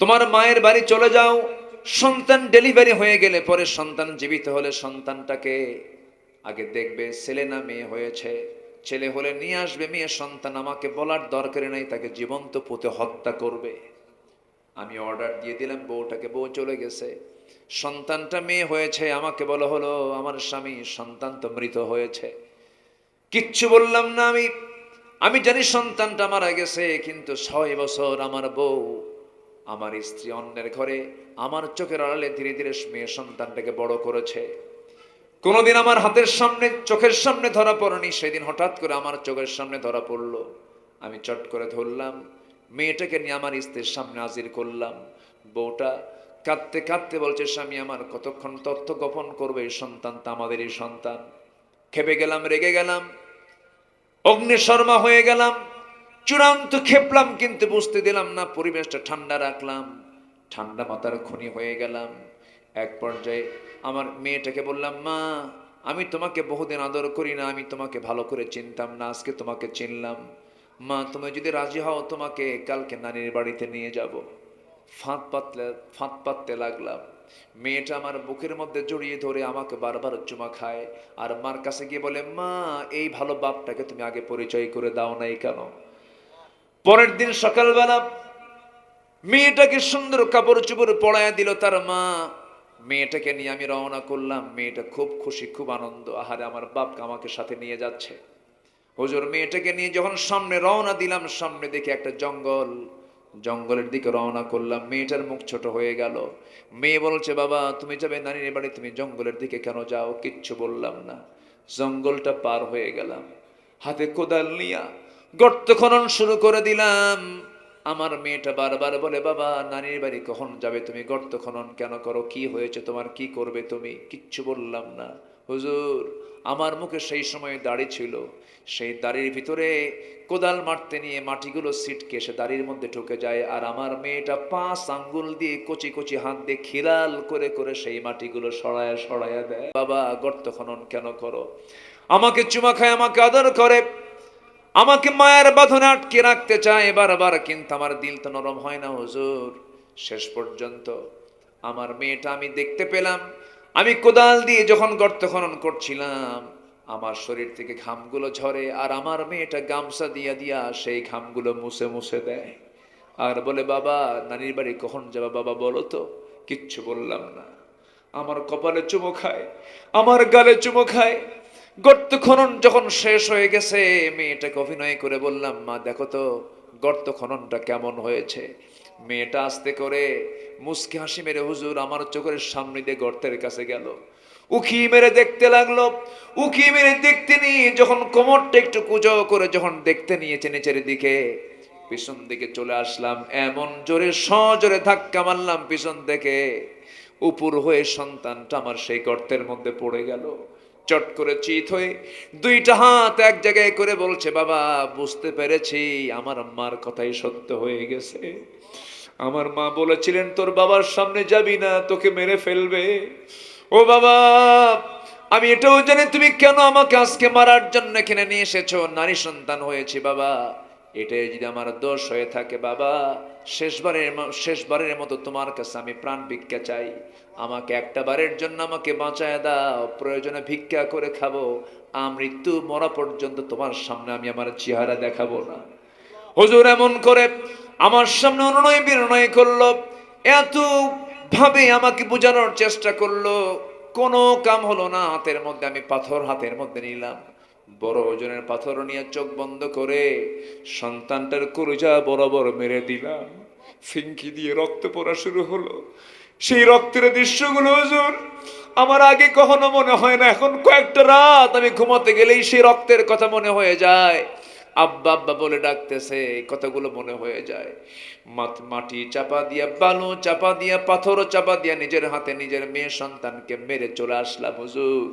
তোমার মায়ের বাড়ি চলে যাও, সন্তান ডেলিভারি হয়ে গেলে পরে, সন্তান জীবিত হলে সন্তানটাকে আগে দেখবে ছেলে না মেয়ে হয়েছে। ছেলে হলে নিয়ে আসবে, মেয়ে সন্তান আমাকে বলার দরকার নেই, তাকে জীবন্ত পুঁতে হত্যা করবে। আমি অর্ডার দিয়ে দিলাম বউটাকে, বউ চলে গেছে। সন্তানটা মেয়ে হয়েছে, আমাকে বলা হলো, আমার স্বামী, সন্তান তো মৃত হয়েছে। কিচ্ছু বললাম না। আমি জানি সন্তানটা মারা গেছে, কিন্তু 6 বছর আমার বউ, আমার স্ত্রী অন্যের ঘরে আমার চোখের আড়ালে ধীরে ধীরে মেয়ে সন্তানটাকে বড় করেছে। কোনোদিন আমার হাতের সামনে, চোখের সামনে ধরা পড়েনি, সেদিন হঠাৎ করে আমার চোখের সামনে ধরা পড়লো। আমি চট করে ধরলাম, মেয়েটাকে নিয়ে আমার স্ত্রীর সামনে হাজির করলাম। বউটা কাঁদতে কাঁদতে বলছে, স্বামী আমার, কতক্ষণ তথ্য গোপন করবে? এই সন্তান তো আমাদেরই সন্তান। খেপে গেলাম, রেগে গেলাম, অগ্নিশর্মা হয়ে গেলাম। চূড়ান্ত খেপলাম, কিন্তু বুঝতে দিলাম না, পরিবেশটা ঠান্ডা রাখলাম, ঠান্ডা মাথার খনি হয়ে গেলাম। এক পর্যায়ে আমার মেয়েটাকে বললাম, মা আমি তোমাকে বহুদিন আদর করি না, আমি তোমাকে ভালো করে চিনতাম না, আজকে তোমাকে চিনলাম। মা তুমি যদি রাজি হও তোমাকে কালকে নানির বাড়িতে নিয়ে যাব। ফাঁদ পাততে লাগলাম। মেয়েটা আমার বুকের মধ্যে জড়িয়ে ধরে আমাকে বারবার চুমা খায়, আর মার কাছে গিয়ে বলে, মা এই ভালো বাপটাকে তুমি আগে পরিচয় করে দাও নাই কেন? পরের দিন সকালবেলা মেয়েটাকে সুন্দর কাপড় চোপড় পরাইয়া দিল তার মা। মেয়েটাকে নিয়ে আমি রওনা করলাম। মেয়েটা খুব খুশি, খুব আনন্দ, আহারে আমার বাপ আমাকে সাথে নিয়ে যাচ্ছে। হুজুর মেয়েটাকে নিয়ে যখন সামনে রওনা দিলাম, সামনে দেখে একটা জঙ্গল, জঙ্গলের দিকে রওনা করলাম। মেয়েটার মুখ ছোট হয়ে গেল। মেয়ে বলছে, বাবা তুমি যাবে নানির বাড়ি, তুমি জঙ্গলের দিকে কেন যাও? কিচ্ছু বললাম না। জঙ্গলটা পার হয়ে গেলাম, হাতে কোদাল নিয়া গর্ত খনন শুরু করে দিলাম। আমার মেয়েটা বারবার বলে, বাবা নানির বাড়ি কখন যাবে তুমি? গর্ত খনন কেন করো? কি হয়েছে তোমার? কি করবে তুমি? কিচ্ছু বললাম না। হুজুর আমার মুখে সেই সময় দাড়ি ছিল, সেই দাড়ির ভিতরে কোদাল মারতে নিয়ে মাটিগুলো ছিটকে এসে দাড়ির মধ্যে ঢুকে যায়, আর আমার মেয়েটা 5 আঙ্গুল দিয়ে কচি কচি হাত দিয়ে খিলাল করে করে সেই মাটিগুলো সরায়া সরায়া দেয়। বাবা গর্ত খনন কেন করো? আমাকে চুমা খায়, আমাকে আদর করে, আমাকে মায়ের বাঁধনে আটকে রাখতে চায় বারবার, কিন্তু আমার দিল তো নরম হয় না হুজুর। শেষ পর্যন্ত আমার মেয়েটা আমি দেখতে পেলাম, আমি কোদাল দিয়ে যখন গর্ত খনন করছিলাম আমার শরীর থেকে ঘামগুলো ঝরে, আর আমার মেয়েটা গামছা দিয়া দিয়া সেই ঘামগুলো মুছে মুছে দেয়, আর বলে, বাবা নানির বাড়ি কখন যাবা বাবা বলো তো? কিচ্ছু বললাম না। আমার কপালে চুমো খায়, আমার গালে চুমো খায়। গর্ত খনন যখন শেষ হয়ে গেছে, মেয়েটাকে অভিনয় করে বললাম, মা দেখো তো গর্ত খননটা কেমন হয়েছে। মেয়েটা আস্তে করে মুচকি হাসি মেরে হুজুর আমার চোখের সামনে দিয়ে গর্তের কাছে গেল, উকি মেরে দেখতে লাগলো। উকি মেরে দেখতে নিয়ে যখন কোমরটা একটু কুঁজো করে যখন দেখতে নিয়েছে নিচের দিকে, পিছন দিকে চলে আসলাম, এমন জোরে সজোরে ধাক্কা মারলাম পিছন থেকে, উপর হয়ে সন্তানটা আমার সেই গর্তের মধ্যে পড়ে গেল। চট করে চিত হয়ে দুইটা হাত এক জায়গায় করে বলছে, বাবা বুঝতে পেরেছি আমার মার কথাই সত্য হয়ে গেছে। আমার মা বলেছিলেন তোর বাবার সামনে যাবি না, তোকে মেরে ফেলবে। ও বাবা আমি এটাও জানি তুমি কেন আমাকে আজকে মারার জন্য এখানে নিয়ে এসেছো। নারী সন্তান হয়েছি বাবা, এটাই যদি আমার দোষ হয়ে থাকে বাবা, শেষবারের মতো তোমার কাছে আমি প্রাণ ভিক্ষা চাই। আমাকে একটা বারের জন্য আমাকে বাঁচায় দাও, প্রয়োজনে ভিক্ষা করে খাবো, মৃত্যু মরা পর্যন্ত তোমার সামনে আমি আমার চেহারা দেখাবো না। হুজুর এমন করে আমার সামনে অনুনয় বিনয় করলো, এত ভাবে আমাকে বোঝানোর চেষ্টা করলো, কোনো কাম হলো না। হাতের মধ্যে আমি পাথর হাতের মধ্যে নিলাম, বড় ওজনের পাথর নিয়ে চোখ বন্ধ করে সন্তানটার কলিজা বরাবর মেরে দিলাম। ফিঙ্কি দিয়ে রক্ত পড়া শুরু হলো। সেই রক্তের দৃশ্যগুলো হুজুর আমার আগে কখনো মনে হয় না, এখন কয়েকটা রাত আমি ঘুমাতে গেলেই সেই রক্তের কথা মনে হয়ে যায়। আব্বা আব্বা বলে ডাকতেছে, এই কথাগুলো মনে হয়ে যায়। মাটি চাপা দিয়া, বালু চাপা দিয়া, পাথর চাপা দিয়া নিজের হাতে নিজের মেয়ে সন্তানকে মেরে চলে আসলাম হুজুর।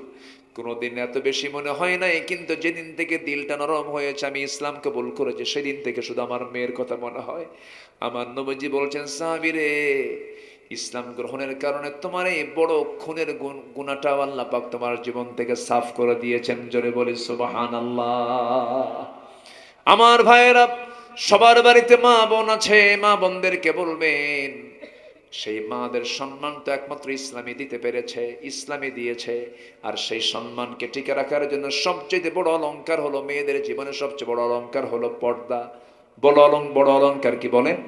কোনোদিন এত বেশি মনে হয় নাই, কিন্তু যেদিন থেকে দিলটা নরম হয়েছে, আমি ইসলাম কবুল করেছি, সেদিন থেকে শুধু আমার মেয়ের কথা মনে হয়। আমার নবীজি বলছেন, সাহাবীরে ইসলাম গ্রহণের কারণে তোমার এই বড় খুনের গুনাহটা আল্লাহ পাক তোমার জীবন থেকে সাফ করে দিয়েছেন। জোরে বলি সুবহানাল্লাহ। আমার ভাইয়েরা, সবার বাড়িতে মা বোন আছে, মা বোনদেরকে বলবেন সেই মাদের সম্মান তো একমাত্র ইসলামই দিতে পেরেছে, ইসলামই দিয়েছে। আর সেই সম্মানকে টিকে রাখার জন্য সবচেয়ে বড় অলংকার হলো, মেয়েদের জীবনে সবচেয়ে বড় অলংকার হলো পর্দা। বড় অলংকার কি বলেন?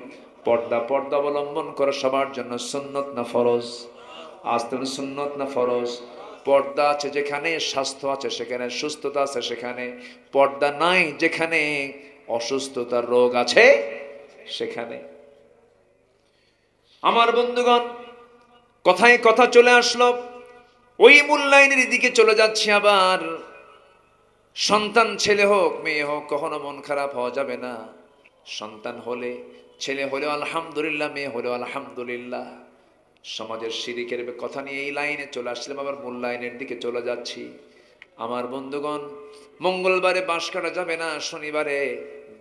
পর্দা। পর্দা অবলম্বন করা সবার জন্য সুন্নত না ফরজ? আজ তো সুন্নত না ফরজ? পর্দা আছে যেখানে স্বাস্থ্য আছে সেখানে, সুস্থতা আছে সেখানে। পর্দা নাই যেখানে অসুস্থতার রোগ আছে সেখানে। আমার বন্ধুগণ, কথায় কথা চলে আসলো, ওই মূল্যায়নের দিকে চলে যাচ্ছে। আবার সন্তান ছেলে হোক মেয়ে হোক কখনো মন খারাপ হওয়া যাবে না। সন্তান হলে, ছেলে হলেও আলহামদুলিল্লাহ, মেয়ে হলেও আলহামদুলিল্লাহ। সমাজের শিরিকের কথা নিয়ে এই লাইনে চলে আসলাম, আবার মূল্যায়নের দিকে চলে যাচ্ছি। আমার বন্ধুগণ, মঙ্গলবারে বাঁশ কাটা যাবে না, শনিবারে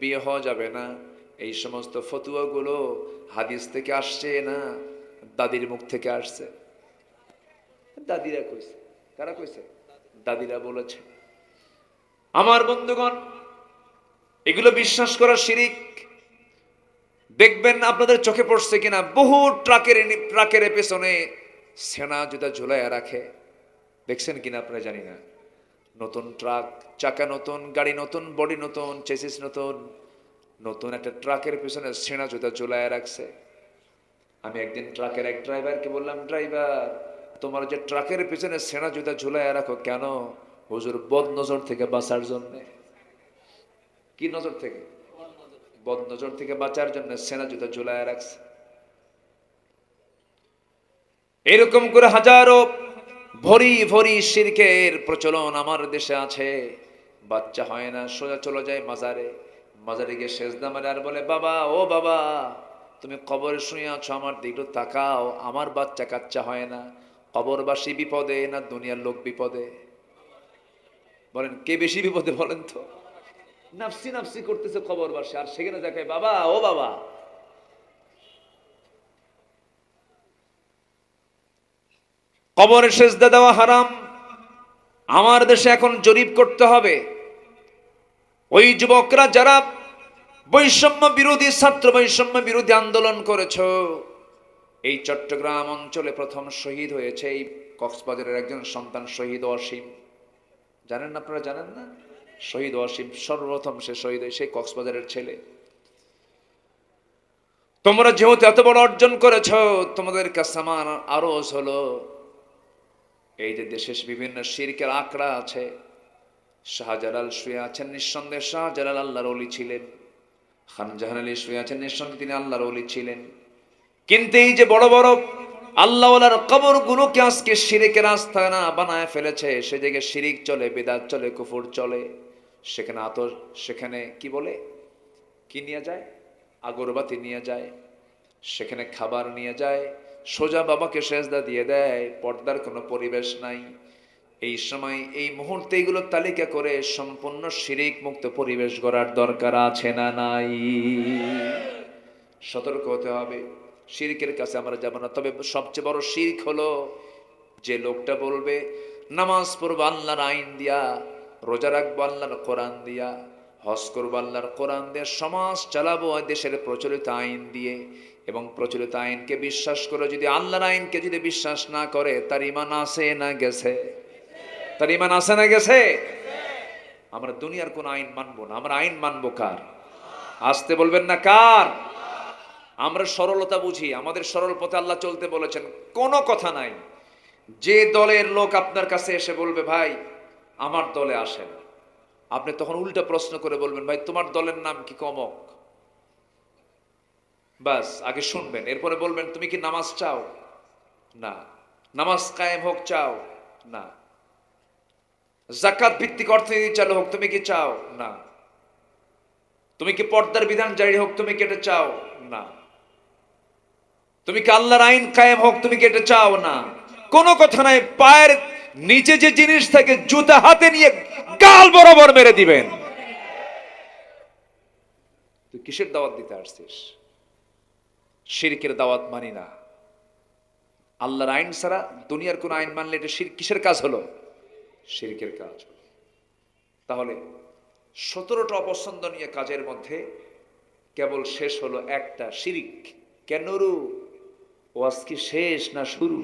বিয়ে হওয়া যাবে না, এই সমস্ত ফতুয়াগুলো হাদিস থেকে আসছে না দাদির মুখ থেকে আসছে। দাদিরা কইছে। কারা কইছে? দাদিরা বলেছে। আমার বন্ধুগণ, এগুলো বিশ্বাস করা শিরিক। দেখবেন আপনাদের চোখে পড়ছে কিনা, বহু ট্রাকের পেছনে সেনা জুতা ঝুলাইয়া রাখে, দেখছেন কিনা আপনারা জানি না। নতুন ট্রাক, চাকা নতুন, গাড়ি নতুন, বডি নতুন, চেসিস নতুন, নতুন একটা ট্রাকের পেছনে সেনা জুতা ঝুলাইয়া রাখছে। আমি একদিন ট্রাকের এক ড্রাইভারকে বললাম, ড্রাইভার, তোমার যে ট্রাকের পেছনে সেনা জুতা ঝুলাইয়া রাখো কেন? হুজুর, বদ নজর থেকে বাঁচার জন্য। কি নজর থেকে? বদ নজর থেকে বাঁচার জন্য সেনা জুতা ঝুলাইয়া রাখছে। এরকম করে হাজারো ভরি ভরি শিরকের প্রচলন আমার দেশে আছে। বাচ্চা হয় না, সোজা চলে যায় মাজারে, মাজারে গিয়ে সেজদা মারে আর বলে, বাবা, ও বাবা, তুমি কবরে শুয়ে আছো, আমার দিকে তাকাও, আমার বাচ্চা কাচ্চা হয় না। কবরবাসী বিপদে না দুনিয়ার লোক বিপদে? বলেন কে বেশি বিপদে বলেন তো? নাফসি নাফসি করতেছে কবরবাসী, আর সেখানে দেখায়, বাবা, ও বাবা। কবরে সেজদা দেওয়া হারাম। আমার দেশে এখন জরিপ করতে হবে, ওই যুবকরা যারা বৈষম্য বিরোধী, ছাত্র বৈষম্য বিরোধী আন্দোলন করেছ, এই চট্টগ্রাম অঞ্চলে প্রথম শহীদ হয়েছে এই কক্সবাজারের একজন সন্তান, শহীদ অসীম। জানেন না? আপনারা জানেন না? শহীদ অসীম সর্বপ্রথম সে শহীদ হয়, সেই কক্সবাজারের ছেলে। তোমরা যেহেতু এত বড় অর্জন করেছ, তোমাদের কাছে আমার আরজ হলো, এই যে দেশে বিভিন্ন শিরকের আঁকড়া আছে। শাহজালাল শুয়ে আছেন, নিঃসন্দেহে শাহজালাল আল্লাহর ওলি ছিলেন। খান জাহান আলী শুয়ে আছেন, নিঃসন্দেহে তিনি আল্লাহর ওলি ছিলেন। কিন্তু এই যে বড় বড় আল্লাহওয়ালার কবর গুলোকে আজকে শিরিকের আস্তানা বানায় ফেলেছে, সে জায়গায় শিরিক চলে, বিদআত চলে, কুফর চলে। সেখানে কি বলে, কি নিয়ে যায়? আগরবাতি নিয়ে যায়, সেখানে খাবার নিয়ে যায়, সোজা বাবাকে সেজদা দিয়ে দেয়, পর্দার কোনো পরিবেশ নাই। এই সময়, এই মুহূর্তে এগুলো তালিকা করে সম্পূর্ণ শিরিক মুক্ত পরিবেশ গড়ার দরকার আছে না নাই? সতর্ক হতে হবে, শিরকের কাছে আমরা যাব না। তবে সবচেয়ে বড় শিরক হলো যে লোকটা বলবে, নামাজ পড়বো আল্লাহর আইন দিয়া, রোজা রাখবো আল্লাহর কোরআন দিয়া, হজ করবো আল্লাহর কোরআন দিয়ে, সমাজ চালাবো দেশের প্রচলিত আইন দিয়ে, এবং প্রচলিত আইনকে বিশ্বাস করে যদি আল্লাহর আইনকে যদি বিশ্বাস না করে, তার ঈমান আছে না গেছে? তার ঈমান আছে না গেছে? আমরা দুনিয়ার কোন আইন মানবো না, আমরা আইন মানবো কার? আসতে বলবেন না, কার? আমরা সরলতা বুঝি, আমাদের সরল পথে আল্লাহ চলতে বলেছেন, কোনো কথা নাই। যে দলের লোক আপনার কাছে এসে বলবে, ভাই আমার দলে আসেন, আপনি তখন উল্টা প্রশ্ন করে বলবেন, ভাই তোমার দলের নাম কি? কমক। বাস আগে শুনবেন, এরপরে বলবেন, তুমি কি নামাজ চাও? না। নামাজ কায়েম হোক চাও? না। যাকাত ভিত্তিক অর্থনীতি চালু হোক, তুমি কি চাও? না। তুমি কি পর্দার বিধান জারি হোক, তুমি কি এটা চাও? না। তুমি কি আল্লাহর আইন কায়েম হোক, তুমি কি এটা চাও? না। কোনো কথা নাই, পায়ের নিচে যে জিনিস থাকে, জুতা হাতে নিয়ে গাল বরাবর মেরে দিবেন। তুই কিসের দাওয়াত দিতে আসছিস? শিরকের দাওয়াত মানি না। আল্লাহর আইন ছাড়া দুনিয়ার কোন আইন মানলে এটা কিসের কাজ হলো? শিরকের কাজ। তাহলে 17টা অপছন্দনীয় কাজের মধ্যে কেবল শেষ হলো একটা, শিরিক। কেন রু ওয়াজ কি শেষ না শুরু?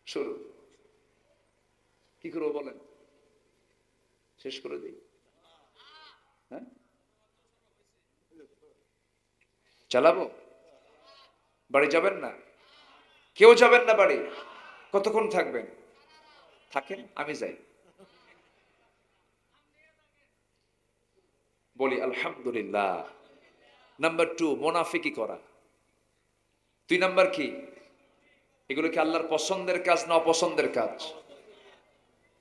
শুরু। কি করবো বলেন? শেষ করে দিই? হ্যাঁ, চালাবো? বাড়ি যাবেন না? কেউ যাবেন না বাড়ি? কতক্ষণ থাকবেন? থাকেন, আমি যাই। বলি আলহামদুলিল্লাহ। নাম্বার 2, মুনাফিকি করা। 2 নাম্বার কি? এগুলো কি আল্লাহর পছন্দের কাজ না অপছন্দের কাজ?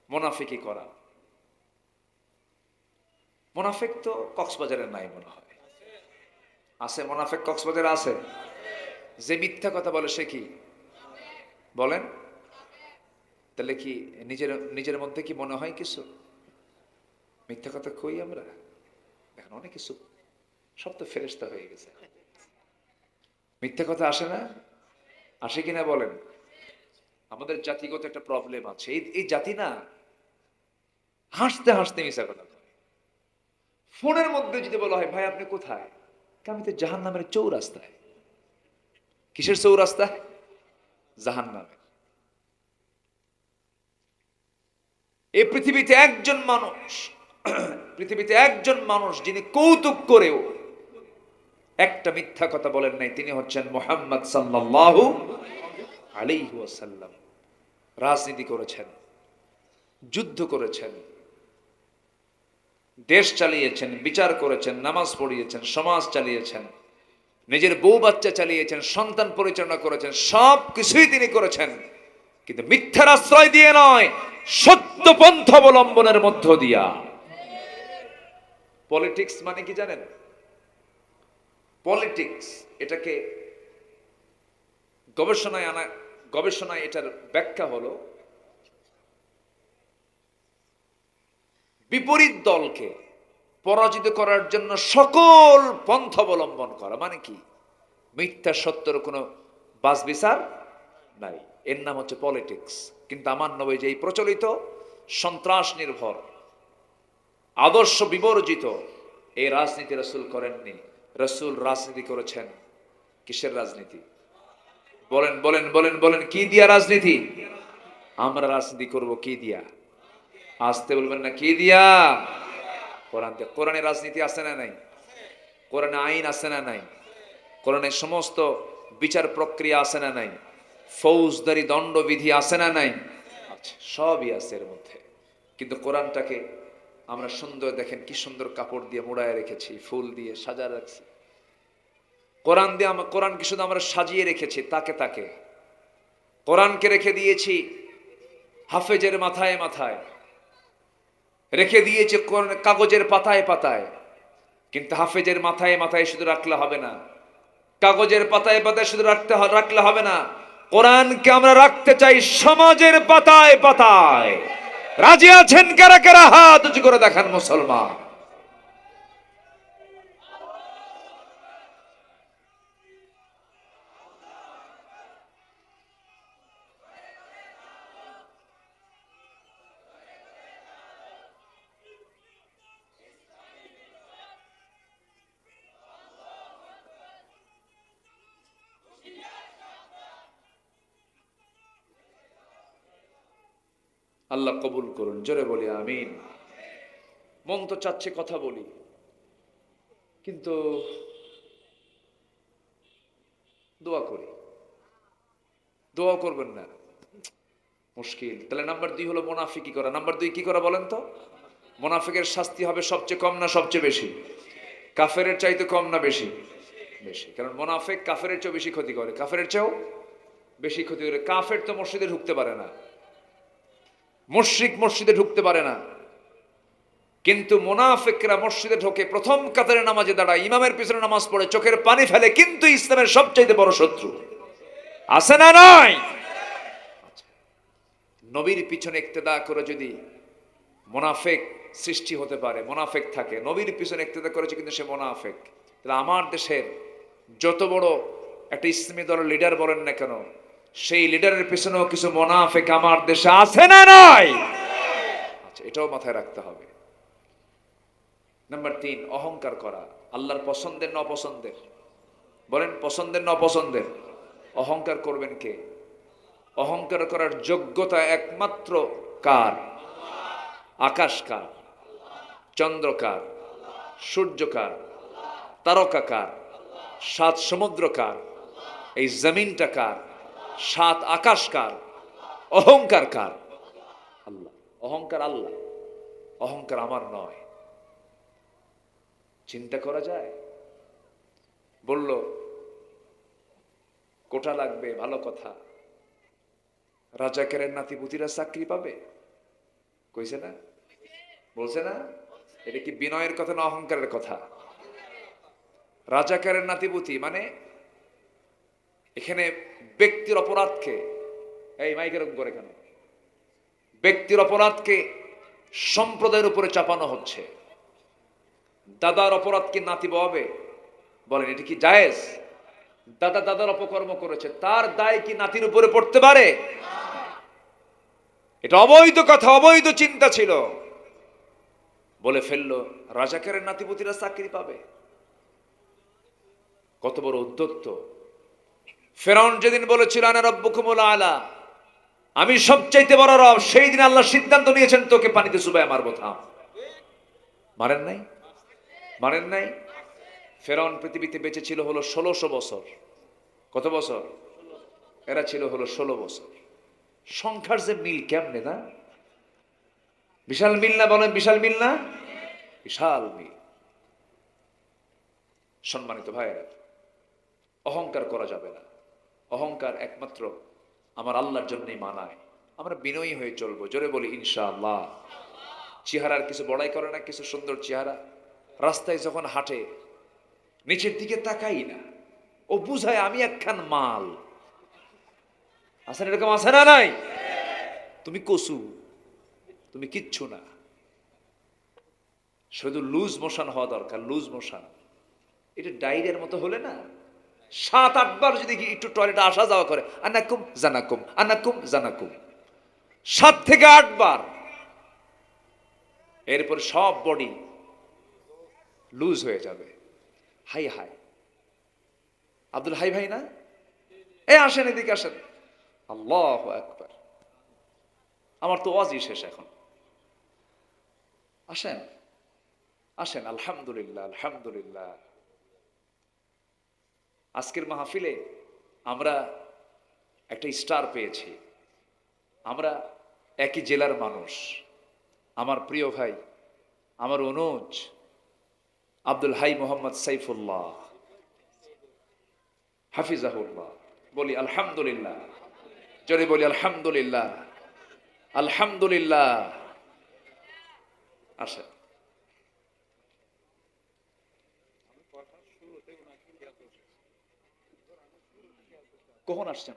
মুনাফিকি করা। মুনাফিক তো কক্সবাজারে নাই মনে হয়। আছে মুনাফিক? কক্সবাজারে আছে? যে মিথ্যা কথা বলে সে কি বলেন? তাহলে কি নিজের নিজের মধ্যে কি মনে হয় কিছু? মিথ্যা কথা কই আমরা? দেখেন অনেক কিছু, সব তো ফেরেশতা হয়ে গেছে। মিথ্যা কথা আসে না? আসে কিনা বলেন? আমাদের জাতিগত একটা প্রবলেম আছে, এই জাতি না হাসতে হাসতে মিশা কথা বলে। ফোনের মধ্যে যদি বলা হয় ভাই আপনি কোথায়, আমি তো জাহান্নামের চৌরাস্তায়। কিসের চৌরাস্তায়? জাহান্নামের। এই পৃথিবীতে একজন মানুষ, পৃথিবীতে একজন মানুষ যিনি কৌতুক করেও একটা মিথ্যা কথা বলেন নাই, তিনি হচ্ছেন মুহাম্মদ সাল্লাল্লাহু আলাইহি ওয়াসাল্লাম। রাজনীতি করেছেন, যুদ্ধ করেছেন, দেশ চালিয়েছেন, বিচার করেছেন, নামাজ পড়িয়েছেন, সমাজ চালিয়েছেন, নিজের বউ বাচ্চা চালিয়েছেন, সন্তান পরিচালনা করেছেন, সব কিছুই তিনি করেছেন, কিন্তু মিথ্যার আশ্রয় দিয়ে নয়, সত্য পন্থ অবলম্বনের মধ্য দিয়া। পলিটিক্স মানে কি জানেন? পলিটিক্স এটাকে গবেষণায় এটার ব্যাখ্যা হলো বিপরীত দলকে পরাজিত করার জন্য সকল পন্থা অবলম্বন করা। মানে কি? মিথ্যা সত্যের কোনো বাছবিচার নাই, এর নাম হচ্ছে পলিটিক্স। কিন্তু আমার নবী যে এই প্রচলিত সন্ত্রাস নির্ভর, আদর্শ বিবর্জিত এই রাজনীতি রাসূল করেননি। রাসূল রাজনীতি করেছেন কিসের রাজনীতি? বলেন বলেন বলেন বলেন, কি দিয়া রাজনীতি? আমরা রাজনীতি করব কি দিয়া? আসতে বলবেন না, কি দিয়া? কোরআন দিয়ে। কোরআনে রাজনীতি আছে না নাই? কোরআনে আইন আছে না নাই? কোরআনে সমস্ত বিচার প্রক্রিয়া আছে না নাই? ফৌজদারি দণ্ডবিধি আছে না নাই? আচ্ছা, সবই আছে এর মধ্যে। কিন্তু কোরআনটাকে আমরা সুন্দর, দেখেন কি সুন্দর কাপড় দিয়ে মোড়ায় রেখেছি, ফুল দিয়ে সাজা রাখছি। কোরআনকে শুধু আমরা সাজিয়ে রেখেছি তাকে তাকে। কোরআনকে রেখে দিয়েছি হাফেজের মাথায় মাথায়, রেখে দিয়েছে কাগজের পাতায় পাতায়। কিন্তু হাফেজের মাথায় মাথায় শুধু রাখলে হবে না, কাগজের পাতায় পাতায় শুধু রাখলে হবে না। কোরআনকে আমরা রাখতে চাই সমাজের পাতায় পাতায়। রাজি আছেন কারা কারা? হাত উঁচু করে দেখান মুসলমান। আল্লাহ কবুল করুন, জোরে বলি আমিন। মন তো চাচ্ছে কথা বলি, কিন্তু দোয়া করি। দোয়া করবেন না, মুশকিল। তাহলে নাম্বার 2 হলো মুনাফিকি করা। নাম্বার 2 কি করা বলেন তো? মুনাফিকের শাস্তি হবে সবচেয়ে কম না সবচেয়ে বেশি? কাফেরের চাইতে কম না বেশি? বেশি। কারণ মুনাফিক কাফেরের চেয়েও বেশি ক্ষতি করে, কাফেরের চেয়েও বেশি ক্ষতি করে। কাফের তো মসজিদে ঢুকতে পারে না, মুশরিক মসজিদে ঢুকতে পারে না, কিন্তু মুনাফিকরা মসজিদে ঢোকে, প্রথম কাতারে নামাজে দাঁড়ায়, ইমামের পিছনে নামাজ পড়ে, চোখের পানি ফেলে, কিন্তু ইসলামের সবচাইতে বড় শত্রু। আছে না নাই? নবীর পিছনে ইক্তেদা করে যদি মুনাফিক সৃষ্টি হতে পারে, মুনাফিক থাকে, নবীর পিছনে ইক্তেদা করেছে কিন্তু সে মুনাফিক, তাহলে আমার দেশের যত বড় একটা ইসলামী দলের লিডার বলেন না কেন, সেই লিডারের পিছনেও কিছু মুনাফিক আমার দেশে আছে না নাই? আচ্ছা, এটাও মাথায় রাখতে হবে। নাম্বার 3, অহংকার করা। আল্লাহর পছন্দের না অপছন্দের? বলেন, পছন্দের না অপছন্দের? অহংকার করবেন কে? অহংকার করার যোগ্যতা একমাত্র কার? আকাশ কার? চন্দ্র কার? সূর্য কার? তারকা কার? 7 সমুদ্র কার? এই জমিনটা কার? 7 আকাশ কার? অহংকার কার? আল্লাহ। অহংকার আল্লাহ, অহংকার আমার নয়। চিন্তা করা যায়? বলল কোটা লাগবে, ভালো কথা, রাজাকারের নাতিপুতিরা চাকরি পাবে, কইছে না? বলছে না? এটা কি বিনয়ের কথা না অহংকারের কথা? রাজাকারের নাতিপুতি মানে এখানে ব্যক্তির অপরাধকে, এই মাইকের করে কেন, ব্যক্তির অপরাধকে সম্প্রদায়ের উপরে চাপানো হচ্ছে। দাদার অপরাধ কি নাতি বহাবে? বলেন এটা কি জায়েজ? দাদা দাদার অপকর্ম করেছে, তার দায় কি নাতির উপরে পড়তে পারে? এটা অবৈধ কথা, অবৈধ চিন্তা ছিল। বলে ফেললো রাজাকারের নাতিপুতিরা চাকরি পাবে। কত বড় উদ্যত্ত! ফেরাউন যেদিন বলেছিল আনা রাব্বুকুমুল আলা, আমি সবচাইতে বড় রব, সেই দিন আল্লাহ সিদ্ধান্ত নিয়েছেন তোকে পানিতে চুবায় মারবো। থাম। মারেন নাই? মারেন নাই? ফেরাউন পৃথিবীতে বেঁচে ছিল হলো 1600 বছর। কত বছর? এরা ছিল হলো 16 বছর। সংখ্যার যে মিল কেমনে না? বিশাল মিল না? বলেন বিশাল মিল না? বিশাল মিল। সম্মানিত ভাইয়েরা, অহংকার করা যাবে না। অহংকার একমাত্র আমার আল্লাহর জন্যই মানায়। আমরা বিনয়ী হয়ে চলবো। জোরে বলি ইনশাআল্লাহ। চেহারার কিছু বড়াই করে না, কিছু সুন্দর চেহারা। রাস্তায় যখন হাঁটে নিচের দিকে তাকাই না, ও বুঝায় আমি একখান মাল। আছেন এরকম? আছে না নাই? তুমি কসু, তুমি কিচ্ছু না। শুধু লুজ মোশন হওয়া দরকার, লুজ মোশন। এটা ডায়রিয়ার মতো হলে না, 7-8 বার যদি একটু টয়লেটে আসা যাওয়া করে, আনাকুম জানাকুম, আনাকুম জানাকুম, 7 থেকে 8 বার, এরপর সব বডি লুজ হয়ে যাবে। হাই হাই, আব্দুল হাই ভাই না? এ আসেন, এদিকে আসেন। আল্লাহু আকবার। আমার তো ওয়াজই শেষ এখন। আসেন আসেন। আলহামদুলিল্লাহ, আলহামদুলিল্লাহ। আজকের মাহফিলে আমরা একটা স্টার পেয়েছি। আমরা একই জেলার মানুষ। আমার প্রিয় ভাই, আমার অনুজ আব্দুল হাই মোহাম্মদ সাইফুল্লাহ হাফিজাহুল্লাহ। বলি আলহামদুলিল্লাহ। জোরে বলি আলহামদুলিল্লাহ, আলহামদুলিল্লাহ। আসেন। কখন আসছেন?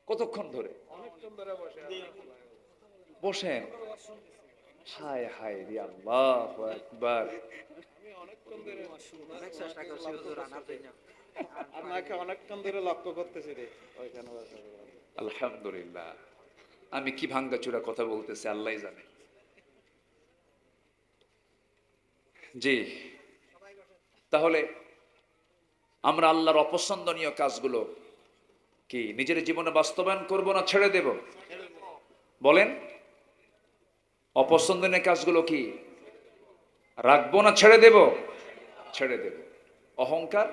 কতক্ষণ ধরে বসেন? হায় হায় রে, আল্লাহু আকবার। অনেকক্ষণ ধরে লক্ষ্য করতেছি রে ওইখানে। আলহামদুলিল্লাহ। আমি কি ভাঙ্গাচুরা কথা বলতেছি আল্লাহই জানে। জি, তাহলে আমরা আল্লাহর অপছন্দনীয় কাজগুলো কি নিজের জীবনে বাস্তবায়ন করব না ছেড়ে দেব? বলেন, অপছন্দনীয় কাজগুলো কি রাখবো না ছেড়ে দেব? ছেড়ে দেব। অহংকার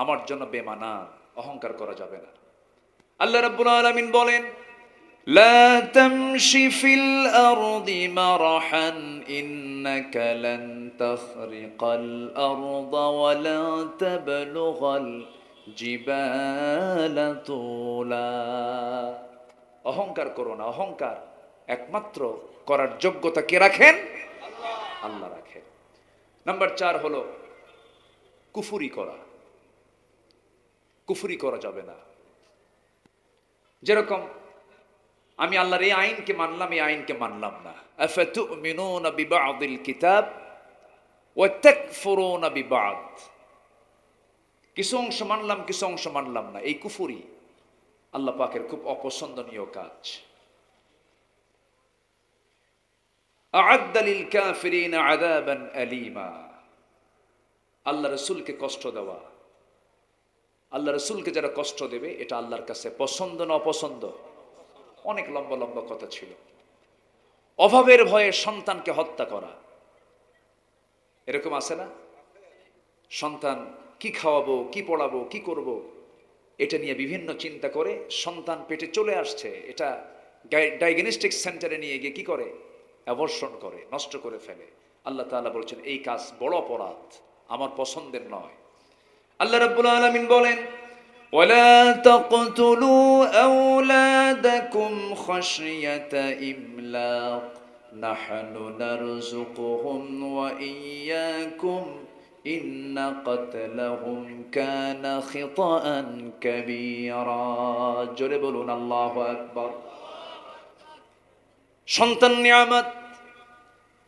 আমার জন্য বেমানা, অহংকার করা যাবে না। আল্লাহ রাব্বুল আলামিন বলেন, লা তামশি ফিল আরদি মারহান ইন্নাকা লান তাখরিকাল আরদা ওয়া লা তাবলুগাল জিবালা তুলা। অহংকার করো না। অহংকার একমাত্র করার যোগ্যতা কে রাখেন? আল্লাহ রাখেন। নাম্বার 4 হলো কুফরি করা। কুফরি করা যাবে না। যেরকম আমি আল্লাহর এই আইনকে মানলাম, এই আইনকে মানলাম না। আফাতুমিনুনা বিবাদিল কিতাব ওয়া তাকফুরুনা বিবাদ। কিছু অংশ মানলাম, কিছু অংশ মানলাম না। এই কুফরি আল্লাহ পাকের খুব অপছন্দনীয় কাজ। আ'আদ্দা লিল কাফিরিনা আযাবান আলীমা। আল্লাহ রাসূলকে কষ্ট দেওয়া, আল্লাহ রাসূলকে যারা কষ্ট দেবে, এটা আল্লাহর কাছে পছন্দ না অপছন্দ? অনেক লম্বা লম্বা কথা ছিল। অভাবের ভয়ে সন্তানকে হত্যা করা, এরকম আছে না? সন্তান কি খাওয়াবো, কি পড়াবো, কি করব, এটা নিয়ে বিভিন্ন চিন্তা করে সন্তান পেটে চলে আসছে, এটা ডায়াগনস্টিক সেন্টারে নিয়ে গিয়ে কি করে? অ্যাবর্শন করে, নষ্ট করে ফেলে। আল্লাহ তাআলা বলছেন এই কাজ বড় অপরাধ, আমার পছন্দের নয়। আল্লাহ রাব্বুল আলামিন বলেন, ওয়ালা তাকতুলু আওলাদাকুম খাশিয়াতা ইমলাক নাহনু নারযুকুহুম ওয়া ইয়্যাকুম ইন্না কাতলাহুম কানা খিতাআন কাবীরা। জোরে বলুন আল্লাহু আকবার। সন্তান নিয়ামত,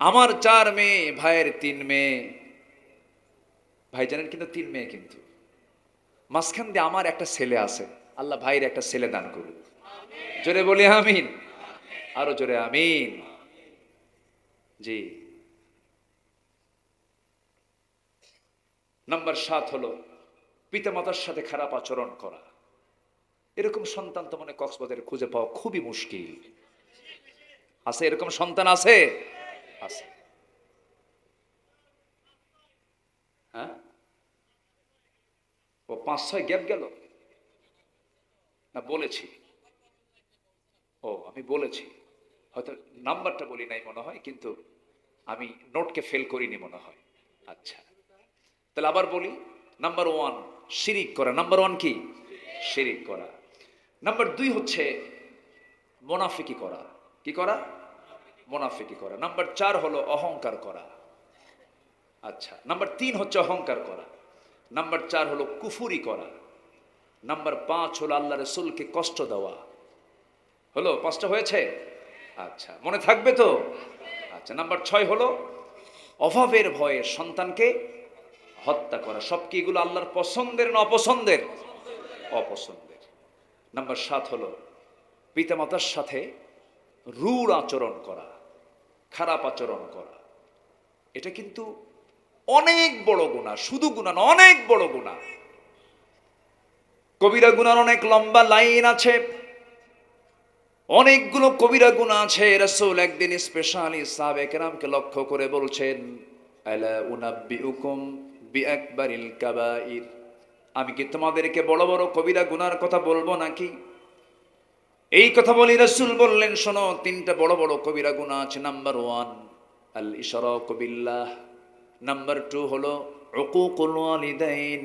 আমার 4 মেয়ে, ভাইয়ের 3 মেয়ে। ভাইজানের কিন্তু 3 মেয়ে, কিন্তু মাঝখান দিয়ে আমার একটা ছেলে আছে। আল্লাহ ভাইয়ের একটা ছেলে দান করুন। জোরে বলি আমিন। আরো জোরে আমিন। জি। নাম্বার 7 হলো পিতামাতার সাথে খারাপ আচরণ করা। এরকম সন্তান তো মানে কক্সবাজারে খুঁজে পাওয়া খুবই মুশকিল। আছে এরকম সন্তান? আছে, আছে। হ্যাঁ, ও 5-6 গ্যাপ গেল না? বলেছি, ও আমি বলেছি, হয়তো নাম্বারটা বলি নাই মনে হয়, কিন্তু আমি নোটকে ফেল করিনি মনে হয়। আচ্ছা, তাহলে আবার বলি। নাম্বার 1 শিরিক করা। নাম্বার 1 কি? শিরিক করা। নাম্বার 2 হচ্ছে মুনাফিকি করা। কি করা? মুনাফিকি করা। নাম্বার 4 হলো অহংকার করা। আচ্ছা, নাম্বার 3 হচ্ছে অহংকার করা। নাম্বার 4 হলো কুফুরি করা। নাম্বার 5 হলো আল্লাহ রসুলকে কষ্ট দেওয়া। হলো 5টা হয়েছে? আচ্ছা, মনে থাকবে তো? আচ্ছা, নাম্বার 6 হলো অভাবের ভয়ে সন্তানকে হত্যা করা। সব কি এগুলো আল্লাহর পছন্দের না অপছন্দের? অপছন্দের। নাম্বার 7 হলো পিতামাতার সাথে রূঢ় আচরণ করা, খারাপ আচরণ করা। এটা কিন্তু অনেক বড় গুনাহ, শুধু গুনাহ না, অনেক বড় গুনাহ। কবিরা গুনার অনেক লম্বা লাইন আছে, অনেকগুলো কবিরা গুনাহ আছে। রাসূল একদিন স্পেশালি সাহাবে কেরামকে লক্ষ্য করে বলছেন, আলা উনাব্বিউকুম বিআকবারিল কাবাইর, আমি কি তোমাদেরকে বড় বড় কবিরা গুনার কথা বলবো নাকি? এই কথা বলি রাসূল বললেন, শোনো, 3টা বড় বড় কবিরা গুনাহ আছে। নাম্বার 1 আল ইশরাকু বিল্লাহ। নাম্বার 2 হলো উকুকুল ওয়ালিদাইন।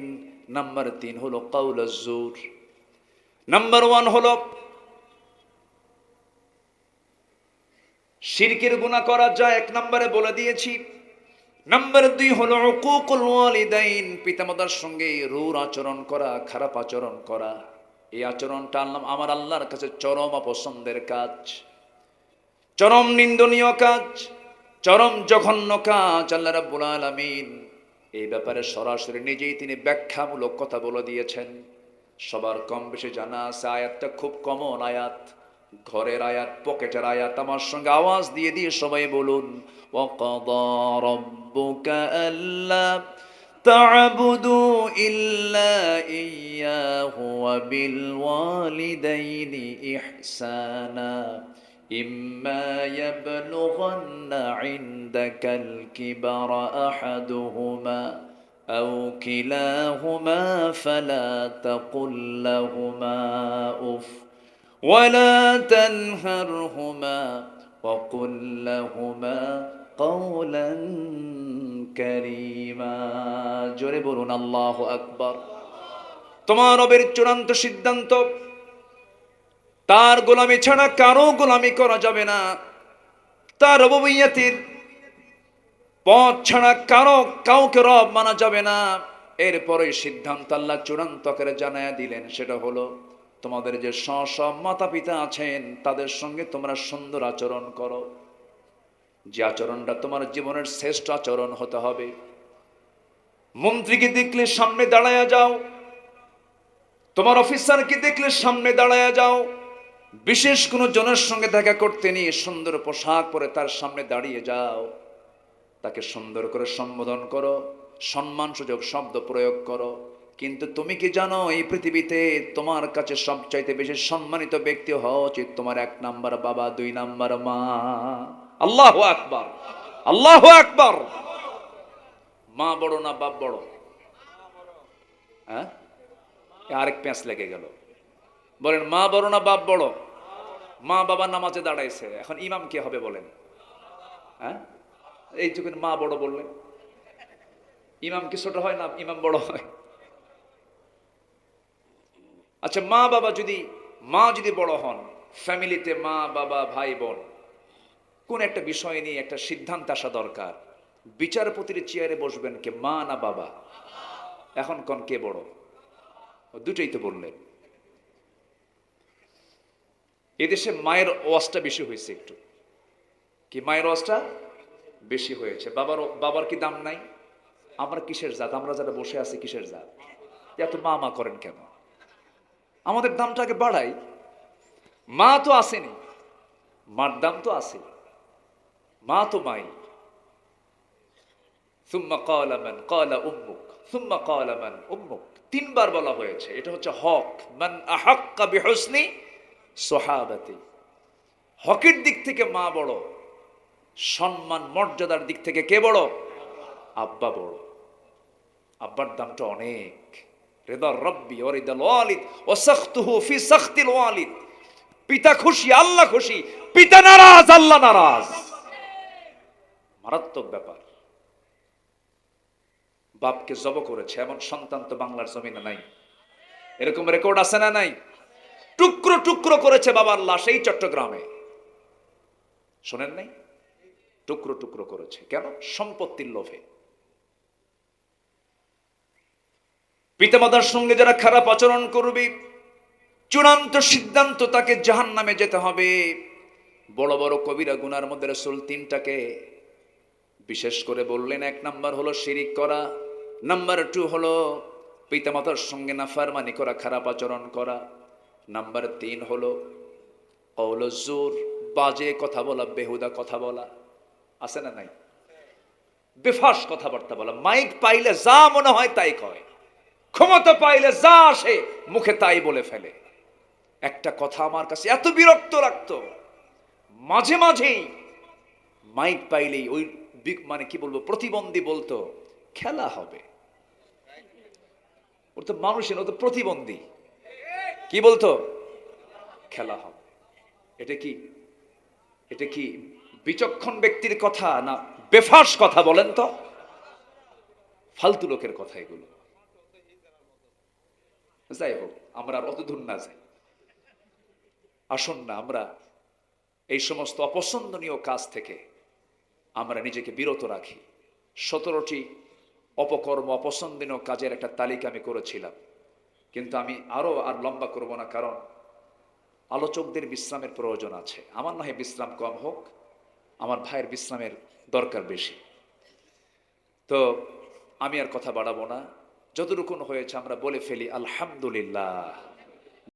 নাম্বার 3 হলো কাউলুজ জুর। নাম্বার 1 হলো শিরকের গুনাহ করা, যা 1 নম্বরে বলে দিয়েছি। নাম্বার 2 হলো উকুকুল ওয়ালিদাইন, পিতামাতার সঙ্গে রূঢ় আচরণ করা, খারাপ আচরণ করা। এই আচরণটা আমার আল্লাহর কাছে চরম অপছন্দের কাজ, চরম নিন্দনীয় কাজ, চরম জঘন্য কাজ। আল্লাহ রাব্বুল আলামিন এই ব্যাপারে সরাসরি নিজেই তিনি ব্যাখ্যামূলক কথা বলে দিয়েছেন। সবার কম বেশি জানা আছে, আয়াতটা খুব কমন আয়াত, ঘরের আয়াত, পকেটের আয়াত। আমার সঙ্গে আওয়াজ দিয়ে দিয়ে সবাই বলুন, ওয়াকাদা রাব্বুকা আল্লা তা'বুদু ইল্লা ইয়্যাহু ওয়া বিল ওয়ালিদাইনি ইহসানা ইম্মা ইয়াবলুগান্না ইনদাকাল কিবারা আহাদুহুমা أو كلاهما فلا تقل لهما أف ولا تنهرهما وقل لهما قولا كريما জোরে বলুন আল্লাহু আকবার। তোমার রবের চূড়ান্ত সিদ্ধান্ত, তার গোলামি ছাড়া কারো গোলামি করা যাবে না, তার রুবুবিয়্যতের পথ ছাড়া কাউকে রব মানা যাবে না। এরপরে সিদ্ধান্ত আল্লাহ চূড়ান্ত করে জানায়া দিলেন, সেটা হলো তোমাদের যে সব মাতা পিতা আছেন তাদের সঙ্গে তোমরা সুন্দর আচরণ করো। যে আচরণটা তোমার জীবনের শ্রেষ্ঠ আচরণ হতে হবে। মন্ত্রীকে দেখলে সামনে দাঁড়ায়া যাও, তোমার অফিসারকে দেখলে সামনে দাঁড়ায়া যাও। বিশেষ কোনো জনের সঙ্গে দেখা করতে নিয়ে সুন্দর পোশাক পরে তার সামনে দাঁড়িয়ে যাও, তাকে সুন্দর করে সম্বোধন করো, সম্মানসূচক শব্দ প্রয়োগ করো। কিন্তু তুমি কি জানো, এই পৃথিবীতে তোমার কাছে সবচাইতে বেশি সম্মানিত ব্যক্তি হওয়া উচিত তোমার 1 নাম্বার বাবা, 2 নাম্বার মা। আল্লাহু আকবার, আল্লাহু আকবার। মা বড় না বাপ বড়? হ্যাঁ, আরেক প্যাঁচ লেগে গেল। বলেন, মা বড় না বাপ বড়? মা বাবা নামাজে দাঁড়াইছে, এখন ইমাম কে হবে বলেন? হ্যাঁ, এই যখন মা বড় বললেন, ইমাম কি ছোট হয় না ইমাম বড় হয়? আচ্ছা, মা যদি বড় হন, ফ্যামিলিতে মা বাবা ভাই বোন, কোন একটা বিষয় নিয়ে একটা সিদ্ধান্ত আসা দরকার। বিচারপতির চেয়ারে বসবেন কে, মা না বাবা? এখন কোন কে বড়? দুটোই তো বললেন। এদেশে মায়ের ওয়াজটা বেশি হয়েছে একটু। কি মায়ের ওয়াজটা? বেশি হয়েছে। বাবার কি দাম নাই? আমরা কিসের জাত? আমরা যারা বসে আছি কিসের জাত? এত মা মা করেন কেন? আমাদের দামটাকে বাড়াই। মা তো আসেনি, মার দাম তো আছে, মা তো মাই। সুম্মা ক্বালা মান ক্বালা উম্মুক, সুম্মা ক্বালা মান উম্মুক, তিনবার বলা হয়েছে। এটা হচ্ছে হক। মান আহাক্কা বিহুসনি সোহাবাতি। হকের দিক থেকে মা বড়, সম্মান মর্যাদার দিক থেকে কে বড়? আব্বা বড়। আব্বার দামটা অনেক। রিদার রব্বি ওয়া রিদাল ওয়ালিদ ওয়া সাখতুহু ফি সাখতিল ওয়ালিদ। পিতা খুশি, আল্লাহ খুশি, পিতা নারাজ, আল্লাহ নারাজ। মারাত্মক ব্যাপার। বাপকে জব করেছে এমন সন্তান তো বাংলার জমিনে নাই। এরকম রেকর্ড আছে না নাই? টুকরো টুকরো করেছে বাবার লাশ এই চট্টগ্রামে, শোনেন নাই? টুকরো টুকরো করেছে কেন? সম্পত্তির লোভে। পিতামাতার সঙ্গে যারা খারাপ আচরণ করবে, চূড়ান্ত সিদ্ধান্ত তাকে জাহান্নামে যেতে হবে। বড় বড় কবিরা গুনার মধ্যে রাসূল তিনটাকে বিশেষ করে বললেন। এক নাম্বার হলো শিরিক করা, নাম্বার 2 হলো পিতামাতার সঙ্গে নাফরমানি করা, খারাপ আচরণ করা, নাম্বার 3 হলো কওল জুর, বাজে কথা বলা, বেহুদা কথা বলা। আছে না নাই? বেফাস কথাবার্তা বলা। মাইক পাইলে যা মনে হয় তাই কয়, ক্ষমতা পাইলে যা আসে মুখে তাই বলে ফেলে। একটা কথা আমার কাছে এত বিরক্ত লাগতো, মাঝে মাঝেই মাইক পাইলেই ওই মানে কি বলবো, প্রতিবন্ধী বলতো খেলা হবে। ওর তো মানুষের, ও তো প্রতিবন্ধী। কি বলতো? খেলা হবে। এটা কি, এটা কি বিচক্ষণ ব্যক্তির কথা না বেফাস কথা বলেন তো? ফালতু লোকের কথা এগুলো। যাই হোক, আমরা আর অত দূর না যাই। আসুন না আমরা এই সমস্ত অপছন্দনীয় কাজ থেকে আমরা নিজেকে বিরত রাখি। 17টি অপকর্ম, অপছন্দনীয় কাজের একটা তালিকা আমি করেছিলাম, কিন্তু আমি আর লম্বা করব না, কারণ আলোচকদের বিশ্রামের প্রয়োজন আছে। আমার না হয় বিশ্রাম কম হোক, আমার ভাইয়ের বিশ্রামের দরকার বেশি। তো আমি আর কথা বাড়াবো না, যতটুকুন হয়েছে আমরা বলে ফেলি আলহামদুলিল্লাহ।